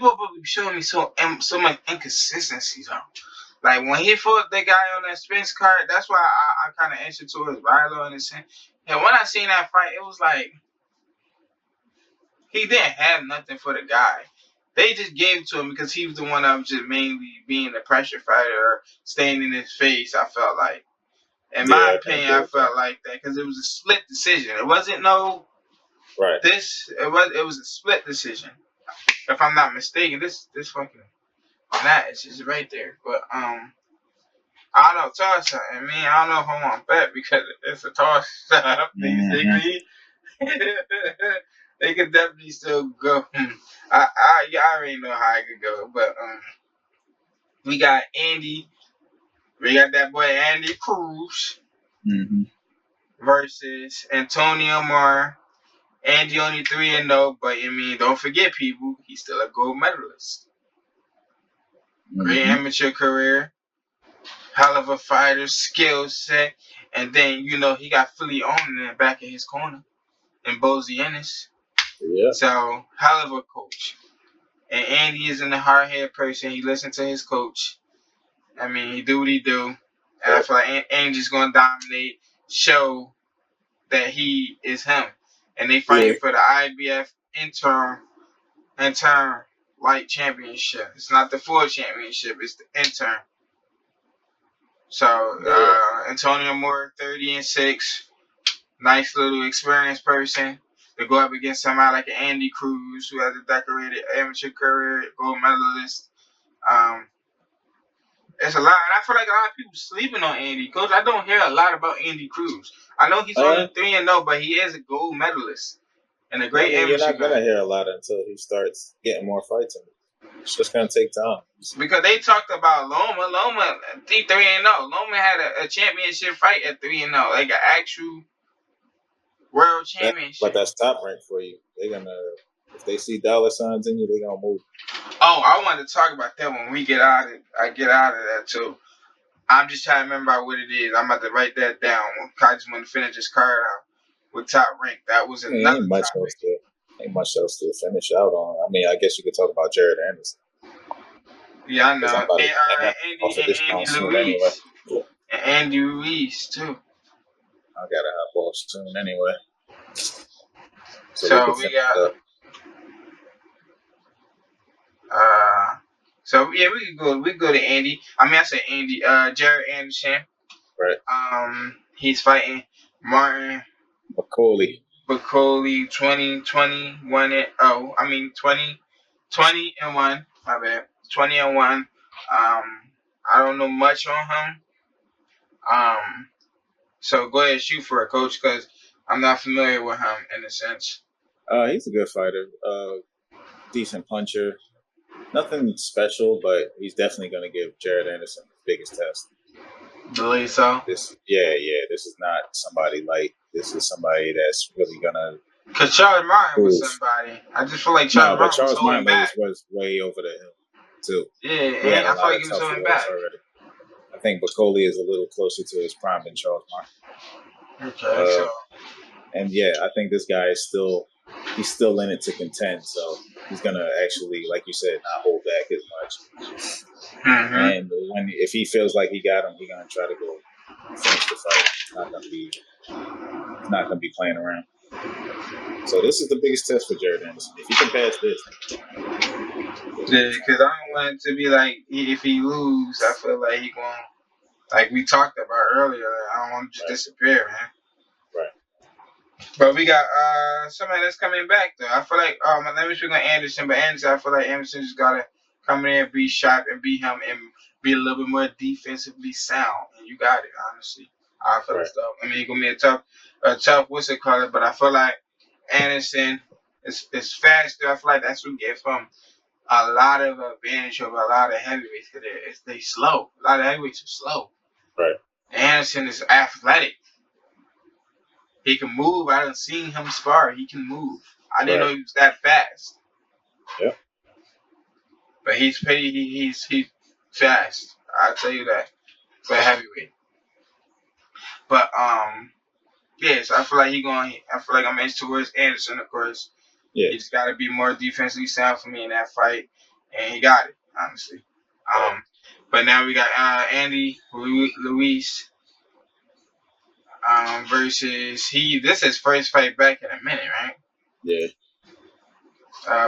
will be showing me so much inconsistencies. Like when he fought the guy on that Spence card, that's why I kind of answered towards Rylo in the sense. And when I seen that fight, it was like he didn't have nothing for the guy. They just gave it to him because he was the one that was just mainly being the pressure fighter, or staying in his face. I felt like, in my Yeah, I can opinion, agree I with that. felt like that because it was a split decision. It wasn't no Right. this. It was a split decision. If I'm not mistaken, this fucking match is right there. But I don't know, toss up. I mean, I don't know if I want to bet because it's a toss up, Mm-hmm. basically. They could definitely still go. Yeah, I already know how it could go, but we got Andy, we got that boy Andy Cruz Mm-hmm. versus Antonio Moore. Andy only 3-0, but I mean, don't forget, people, he's still a gold medalist. Great Mm-hmm. amateur career, hell of a fighter, skill set, and then he got Philly on in the back of his corner in Bozy Ennis. Yeah. So hell of a coach. And Andy isn't a hard head person. He listens to his coach. I mean, he do what he do. And I Right. feel like Andy's gonna dominate, show that he is him. And they Yeah. fighting for the IBF intern light championship. It's not the full championship. It's the intern. So Yeah. Antonio Moore, 30-6, nice little experienced person to go up against somebody like Andy Cruz, who has a decorated amateur career, gold medalist. Um, it's a lot, and I feel like a lot of people sleeping on Andy Cruz. I don't hear a lot about Andy Cruz. I know he's Uh, only 3-0, but he is a gold medalist and a I great mean, you're amateur not guy. gonna hear a lot until he starts getting more fights in. It's just gonna take time. Because they talked about Loma. Loma, 3-0. Loma had a championship fight at 3-0, like an actual world But championship. that's top rank for you. They're gonna, if they see dollar signs in you, they're gonna move. Oh, I wanted to talk about that when we get out of I get out of that too. I'm just trying to remember what it is. I'm about to write that down. I just want to finish this card out with top rank. That was I mean, another topic. ain't much else to finish out on. I mean, I guess you could talk about Jared Anderson Yeah, I because I'm know. about to And I'm Andy off of and this Andy phone soon anyway. Ruiz. And Andy Ruiz too. I gotta hop off soon anyway, so we can So we finish got up. so yeah, we could go to Andy. I mean I said Andy, Jared Anderson. Right, He's fighting Martin McCauley. Bacoli 2021 and oh, I mean 20 and 1. My bad. 20 and 1. I don't know much on him. So go ahead shoot for it, coach, because I'm not familiar with him in a sense. He's a good fighter. Decent puncher. Nothing special, but he's definitely gonna give Jared Anderson his biggest test. Believe so. Yeah. This is not somebody light. This is somebody that's really gonna Cause Charles Martin was prove. somebody. I just feel like No, Charles but Martin was Charles holding Martin back. was way over the hill too. Yeah, He had and a I feel lot like of he was tough holding loss back. already. I think Bacoli is a little closer to his prime than Charles Martin. Okay, so And yeah, I think this guy is he's still in it to contend. So he's gonna actually, like you said, not hold back as much. And if he feels like he got him, he's gonna try to go finish the fight. He's not gonna be playing around. So this is the biggest test for Jared Anderson. If he can pass this, yeah, because I don't want it to be like if he lose, I feel like he going like we talked about earlier. Like, I don't want him to just disappear, man. right. But we got somebody that's coming back though. I feel like let me speak on Anderson, but Anderson, I feel like Anderson just gotta come in and be sharp and be him and be a little bit more defensively sound. And you got it, honestly. I feel Right. it's tough. I mean, it's gonna be a tough what's it called, but I feel like Anderson is faster. I feel like that's what gives him a lot of advantage over a lot of heavyweights because they slow. A lot of heavyweights are slow. Right. Anderson is athletic. He can move. I done seen him spar. He can move. I didn't know Right. he was that fast. Yep. But he's fast. I'll tell you that. For a heavyweight. But yeah, so I feel like I feel like I'm edged towards Anderson, of course. Yeah. He just gotta be more defensively sound for me in that fight. And he got it, honestly. But now we got Andy Luis versus this is his first fight back in a minute, right? Yeah.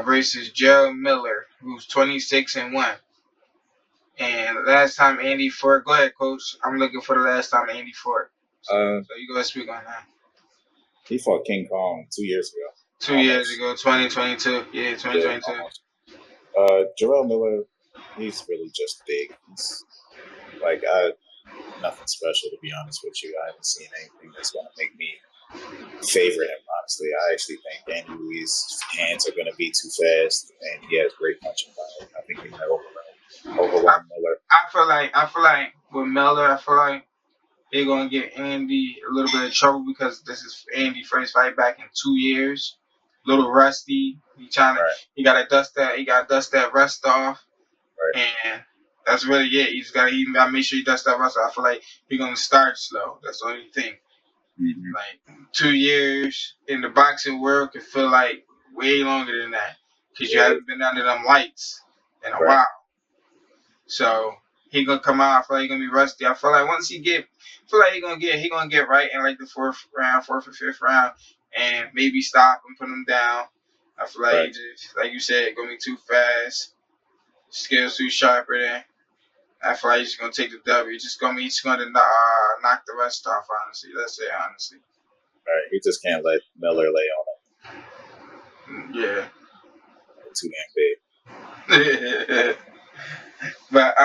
Versus Joe Miller, who's 26-1. And last time Andy fought, go ahead, coach. I'm looking for the last time Andy fought. So you go speak on that. He fought King Kong 2 years ago. 2 years ago, 2022. Yeah, 2022. Yeah, Jarrell Miller, he's really just big. He's like nothing special, to be honest with you. I haven't seen anything that's going to make me favorite him, honestly. I actually think Andy Ruiz's hands are going to be too fast, and he has great punching power. I think he might overwhelm Miller. I feel like with Miller, I feel like they're gonna get Andy a little bit of trouble because this is Andy's first fight back in 2 years. A little rusty. He gotta dust that rust off. Right. And that's really it. He gotta make sure he dusts that rust off. I feel like he's gonna start slow. That's the only thing. Mm-hmm. Like 2 years in the boxing world could feel like way longer than that. Because you haven't been under them lights in a while. So he gonna come out. I feel like he gonna be rusty. I feel like once he gonna get right in like the fourth or fifth round, and maybe stop and put him down. I feel like he just, like you said, gonna be too fast, skills too sharper. Then I feel like he's gonna take the W. He's gonna knock the rest off. Honestly, let's say honestly. Right. He just can't let Miller lay on him. Yeah. Too damn big. But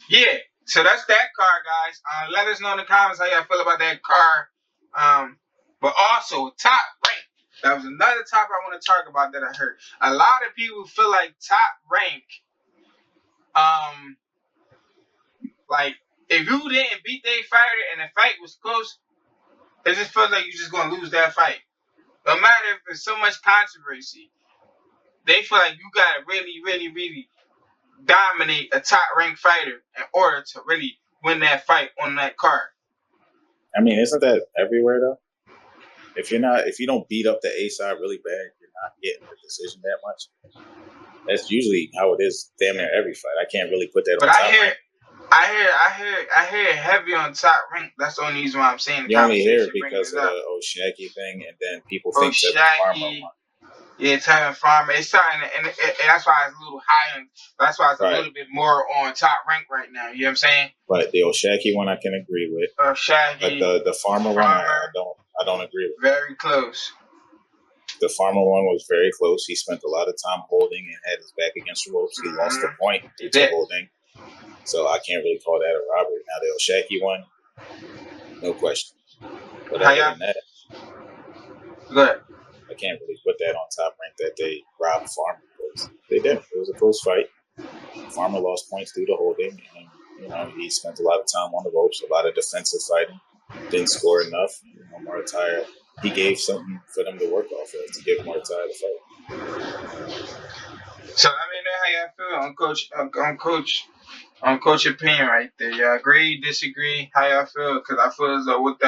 yeah. So that's that card, guys. Let us know in the comments how y'all feel about that card. But also top rank. That was another topic I want to talk about that I heard. A lot of people feel like top rank. Like if you didn't beat their fighter and the fight was close, it just feels like you're just gonna lose that fight. No matter if there's so much controversy, they feel like you gotta really, really, really dominate a top ranked fighter in order to really win that fight on that card. I mean, isn't that everywhere though? If you don't beat up the A side really bad, you're not getting the decision that much. That's usually how it is damn near every fight. I can't really put that on top rank. I hear heavy on top rank. That's the only reason why I'm saying you only hear it because of the O'Shaquie thing, and then people think that Farmer won. Yeah, Tevin Farmer. It's starting, and that's why it's a little higher. That's why it's a little bit more on top rank right now. You know what I'm saying? But the O'Shaquie one I can agree with. O'Shaquie. But the Farmer one I don't agree with. Very close. The Farmer one was very close. He spent a lot of time holding and had his back against the ropes. He lost the point due to holding. So I can't really call that a robbery. Now the O'Shaquie one, no question. But other than that, good. I can't really put that on top rank that they robbed Farmer because they didn't. It was a close fight. Farmer lost points due to holding, and he spent a lot of time on the ropes, a lot of defensive fighting. Didn't score enough. Murataya, he gave something for them to work off of to give Murataya the fight. So let me know how y'all feel on coach opinion right there. Y'all agree, disagree? How y'all feel? Because I feel as though with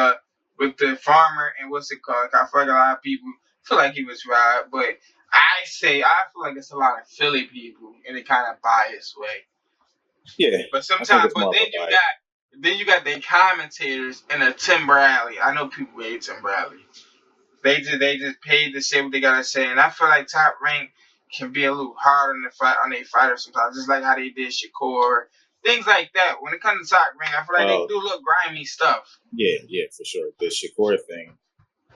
the Farmer and what's it called? I feel like a lot of people feel like he was robbed, but I feel like it's a lot of Philly people in a kind of biased way. Yeah, but sometimes, then you got the commentators and a Tim Bradley. I know people hate Tim Bradley. They just paid to say what they gotta say, and I feel like Top Rank can be a little hard on their fighters sometimes, just like how they did Shakur, things like that. When it comes to Top Rank, I feel like they do a little grimy stuff. Yeah, for sure. The Shakur thing,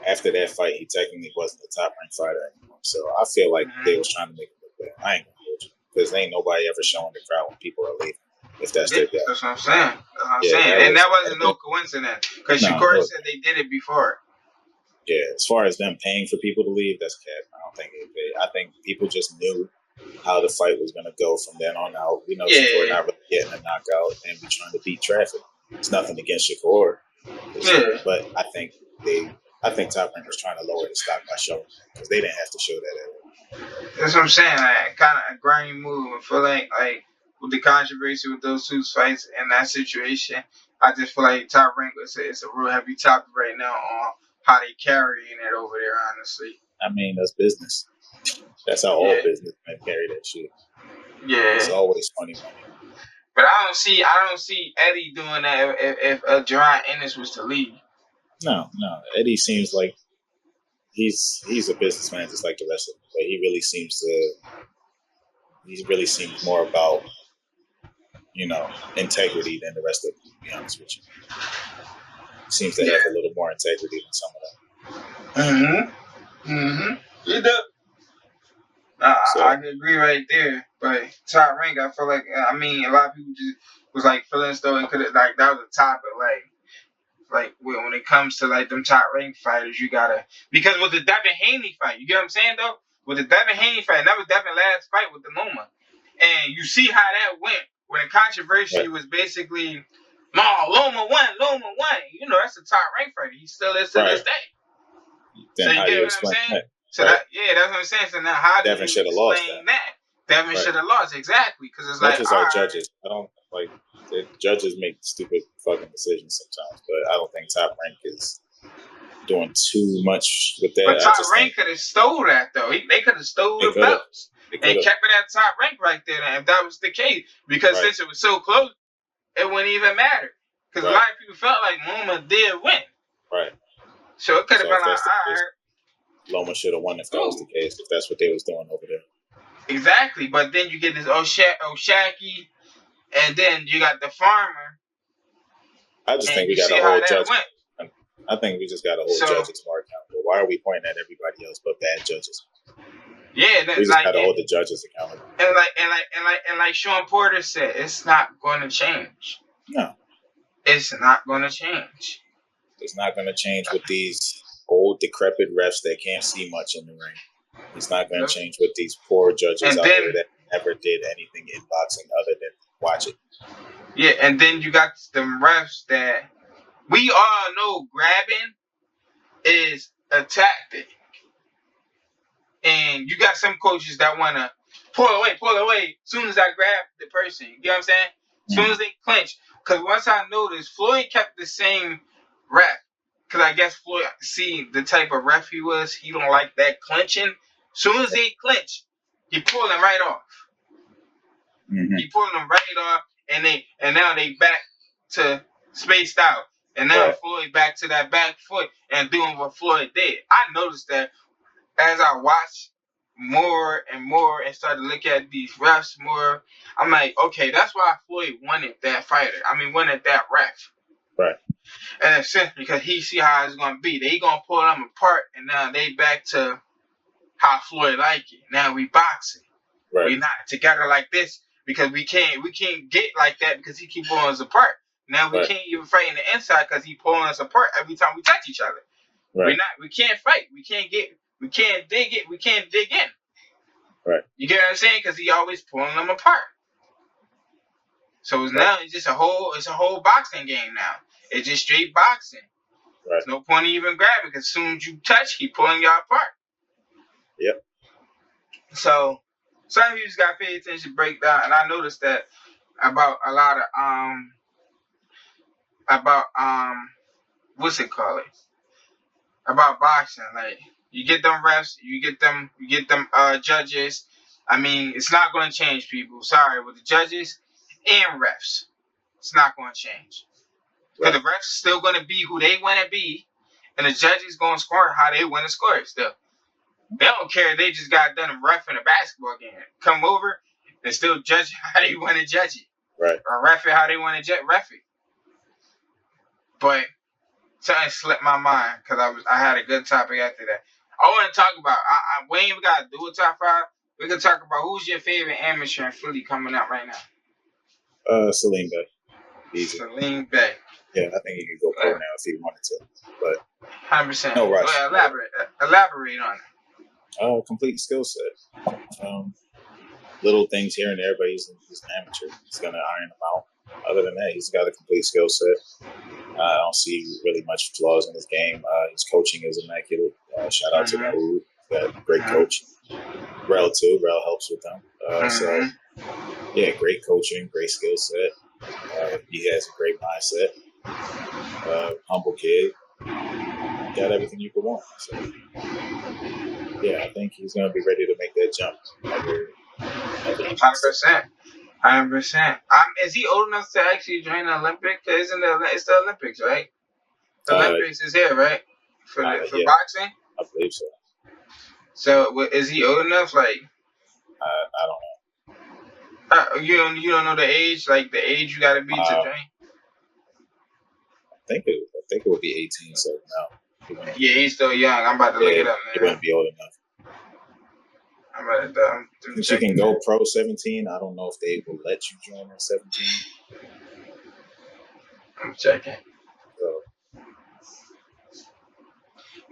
after that fight, he technically wasn't a Top Rank fighter anymore. So I feel like they was trying to make him look bad. I ain't gonna hold you because ain't nobody ever showing the crowd when people are leaving. If that's their guy. That's what I'm saying. That wasn't no coincidence because Shakur said they did it before. Yeah, as far as them paying for people to leave, that's cap. I don't think they paid. I think people just knew how the fight was going to go from then on out. Shakur not really getting a knockout and be trying to beat traffic. It's nothing against Shakur. Yeah. But I think Top Rank was trying to lower the stock by showing that because they didn't have to show that at all. That's what I'm saying. Like, kind of a grimy move. I feel like with the controversy with those two fights and that situation, I just feel like Top Rank is a real heavy topic right now on how they carrying it over there. Honestly. I mean, that's business. That's how all Yeah. businessmen carry that shit. It's Yeah. always funny money. But I don't see Eddie doing that if Jerron Ennis was to leave. No. Eddie seems like he's a businessman just like the rest of them, but he really seems more about integrity than the rest of them. To be honest with you, seems to Yeah. have a little more integrity than some of them. He does. I So can agree right there. But Top Rank, I feel like a lot of people just was like feeling as though it could have like that was a topic like when it comes to like them top rank fighters, you gotta because with the Devin Haney fight, you get what I'm saying though? With the Devin Haney fight, and that was Devin last fight with the Loma. And you see how that went when the controversy was basically Loma won. You know, that's a top rank fighter. He still is to this day. Then So you how do get you what I'm explain saying? that? So that's what I'm saying. So now how do Devin you should have lost explain that? Devin should have lost, exactly. Because it's Judges like are judges. I don't like the judges make stupid fucking decisions sometimes, but I don't think Top Rank is doing too much with that. But I Top just Rank think could have stole that though. They could have stole they the could have. belts and kept it at Top Rank right there. And if that was the case, because since it was so close, it wouldn't even matter. Because a lot of people felt like Loma did win. Right. So it could have So been if like, that's the all case, right. Loma should have won if that was the case. If that's what they was doing over there. Exactly. But then you get this Oshaki, and then you got the Farmer. I just think we got to hold judges. I think we just got to hold judges more accountable. Why are we pointing at everybody else but bad judges? Yeah, we just got to hold the judges accountable. And like Sean Porter said, it's not going to change. No, it's not going to change. It's not going to change with these old decrepit refs that can't see much in the ring. It's not going to change with these poor judges out there that never did anything in boxing other than watch it. Yeah, and then you got them refs that we all know grabbing is a tactic. And you got some coaches that want to pull away as soon as I grab the person. You know what I'm saying? As soon as they clinch. Because once I noticed, Floyd kept the same ref. Because I guess Floyd, see the type of ref he was, he don't like that clinching. As soon as they clinch, he pulled him right off. He pulled him right off, and now they back to spaced out. And now Floyd back to that back foot and doing what Floyd did. I noticed that as I watched more and more and started to look at these refs more, I'm like, okay, that's why Floyd wanted that fighter. Wanted that ref. Right. And it's simply because he see how it's gonna be. They gonna pull them apart, and now they back to how Floyd like it. Now we boxing. Right. We not together like this because we can't get like that because he keep pulling us apart. Now we can't even fight in the inside because he pulling us apart every time we touch each other. Right. We can't fight. We can't dig in. Right. You get what I'm saying? Because he always pulling them apart. So now it's just a whole boxing game now. It's just straight boxing. Right. There's no point in even grabbing because as soon as you touch, he pulling y'all apart. Yep. So some of you just got to pay attention, break down, and I noticed that about a lot of what's it called? About boxing, like you get them refs, you get them judges. It's not going to change, people. Sorry, with the judges and refs, it's not going to change. Because the refs still going to be who they want to be, and the judges going to score how they want to score it still. They don't care. They just got done reffing a basketball game. Come over and still judge how they want to judge it. Right. Or ref it how they want to ref it. But something slipped my mind because I had a good topic after that. I want to talk about. We ain't even got to do a top 5. We can talk about who's your favorite amateur in Philly coming up right now. Celine Bay. Easy. Celine Bay. Yeah, I think he could go pro now if he wanted to, but 100%. No rush. Elaborate on it. Complete skill set. Little things here and there, but he's an amateur. He's gonna iron them out. Other than that, he's got a complete skill set. I don't see really much flaws in his game. His coaching is immaculate. Shout out to Mm-hmm. Raul. He's got a great coach. Rel too. Rel helps with them. So yeah, great coaching, great skill set. He has a great mindset. Humble kid. Got everything you could want. So yeah, I think he's going to be ready to make that jump. Whenever he wants to. 100%. 100%. Is he old enough to actually join the Olympics? It's the Olympics, right? The Olympics is here, right? For Yeah, boxing. I believe so. So is he old enough? Like, I don't know. you don't know the age, like the age you gotta be to I join. think it would be 18. So no, Yeah, he's still young. I'm about to look it up he now. wouldn't be old enough. I'm about to Since you can go pro 17, I don't know if they will let you join at 17. I'm checking. So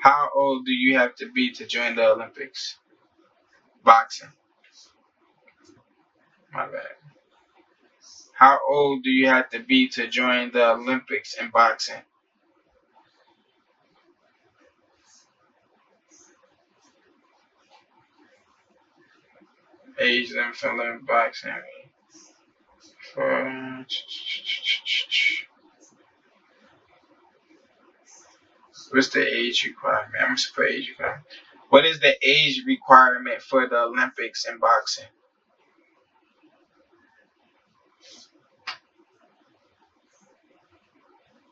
How old do you have to be to join the Olympics? Boxing. My bad. How old do you have to be to join the Olympics in boxing? Age limit for Olympic boxing. What's the age requirement? I'm just put age requirement. What is the age requirement for the Olympics in boxing?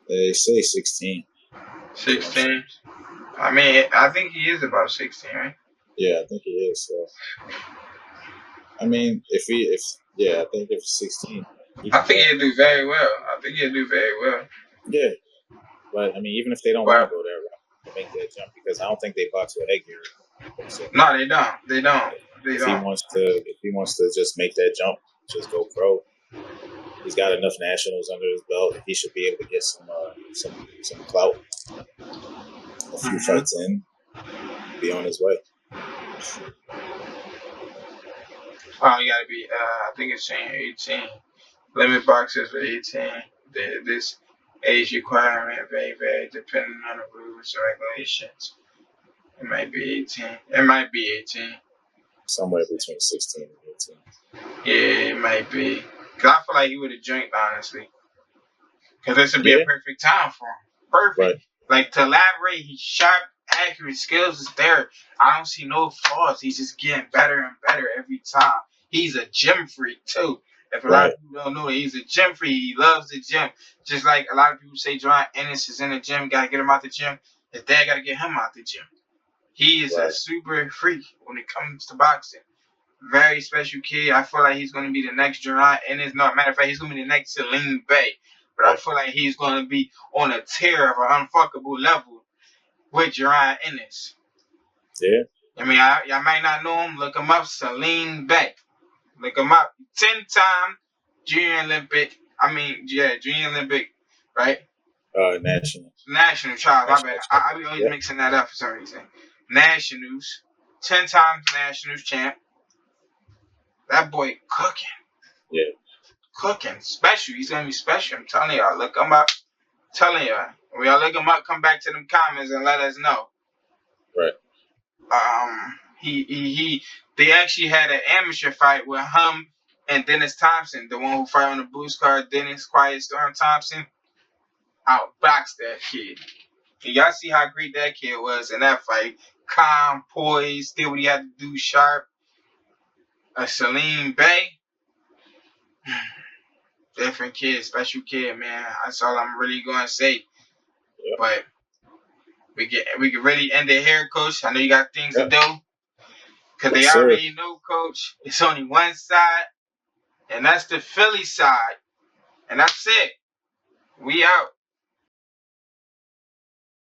they say 16. 16. I mean, I think he is about 16, right? Yeah, I think he is. So I mean, I think if 16, I think he'll do very well. Yeah, but I mean, even if they don't want to But go there to make that jump, because I don't think they box with headgear. So no, they don't. They don't. They if he don't. wants to just make that jump, just go pro. He's got enough nationals under his belt. He should be able to get some clout. A few fights in, be on his way. Oh, you gotta be. I think it's saying 18. Limit boxes for 18. This age requirement very depending on the rules and regulations. It might be 18. It might be 18. Somewhere between 16 and 18. Yeah, it might be. Cause I feel like he would have junked honestly. Cause this would be a Yeah, perfect time for him. Perfect. right, Like to elaborate, he's sharp, accurate, skills is there. I don't see no flaws. He's just getting better and better every time. He's a gym freak too. If a lot right, of people don't know that he's a gym freak, he loves the gym. Just like a lot of people say John Ennis is in the gym, gotta get him out the gym. His dad gotta get him out the gym. He is a right. super freak when it comes to boxing. Very special kid. I feel like he's gonna be the next John Ennis. No, matter of fact, he's gonna be the next Celine Bay. But I Right. feel like he's gonna be on a tear of an unfuckable level with Uriah Ennis. Yeah. I mean, y'all might not know him. Look him up, Celine Bay. Look him up. 10-time Junior Olympic. Junior Olympic, right? National. National child. My bad. National I be always yeah. mixing that up for some reason. Nationals. 10 times Nationals champ. That boy cooking. Yeah. Cooking. Special. He's gonna be special. I'm telling y'all. Look him up. Telling y'all. When y'all look him up, come back to them comments and let us know. Right. They actually had an amateur fight with him and Dennis Thompson, the one who fought on the Boost card. Dennis Quiet Storm Thompson outboxed that kid. And y'all see how great that kid was in that fight. Calm, poised, did what he had to do, sharp. Salim Bay, different kid, special kid, man. That's all I'm really gonna say. Yep. But we can really end it here, Coach. I know you got things to do. Because they already know, Coach, it's only one side, and that's the Philly side. And that's it. We out.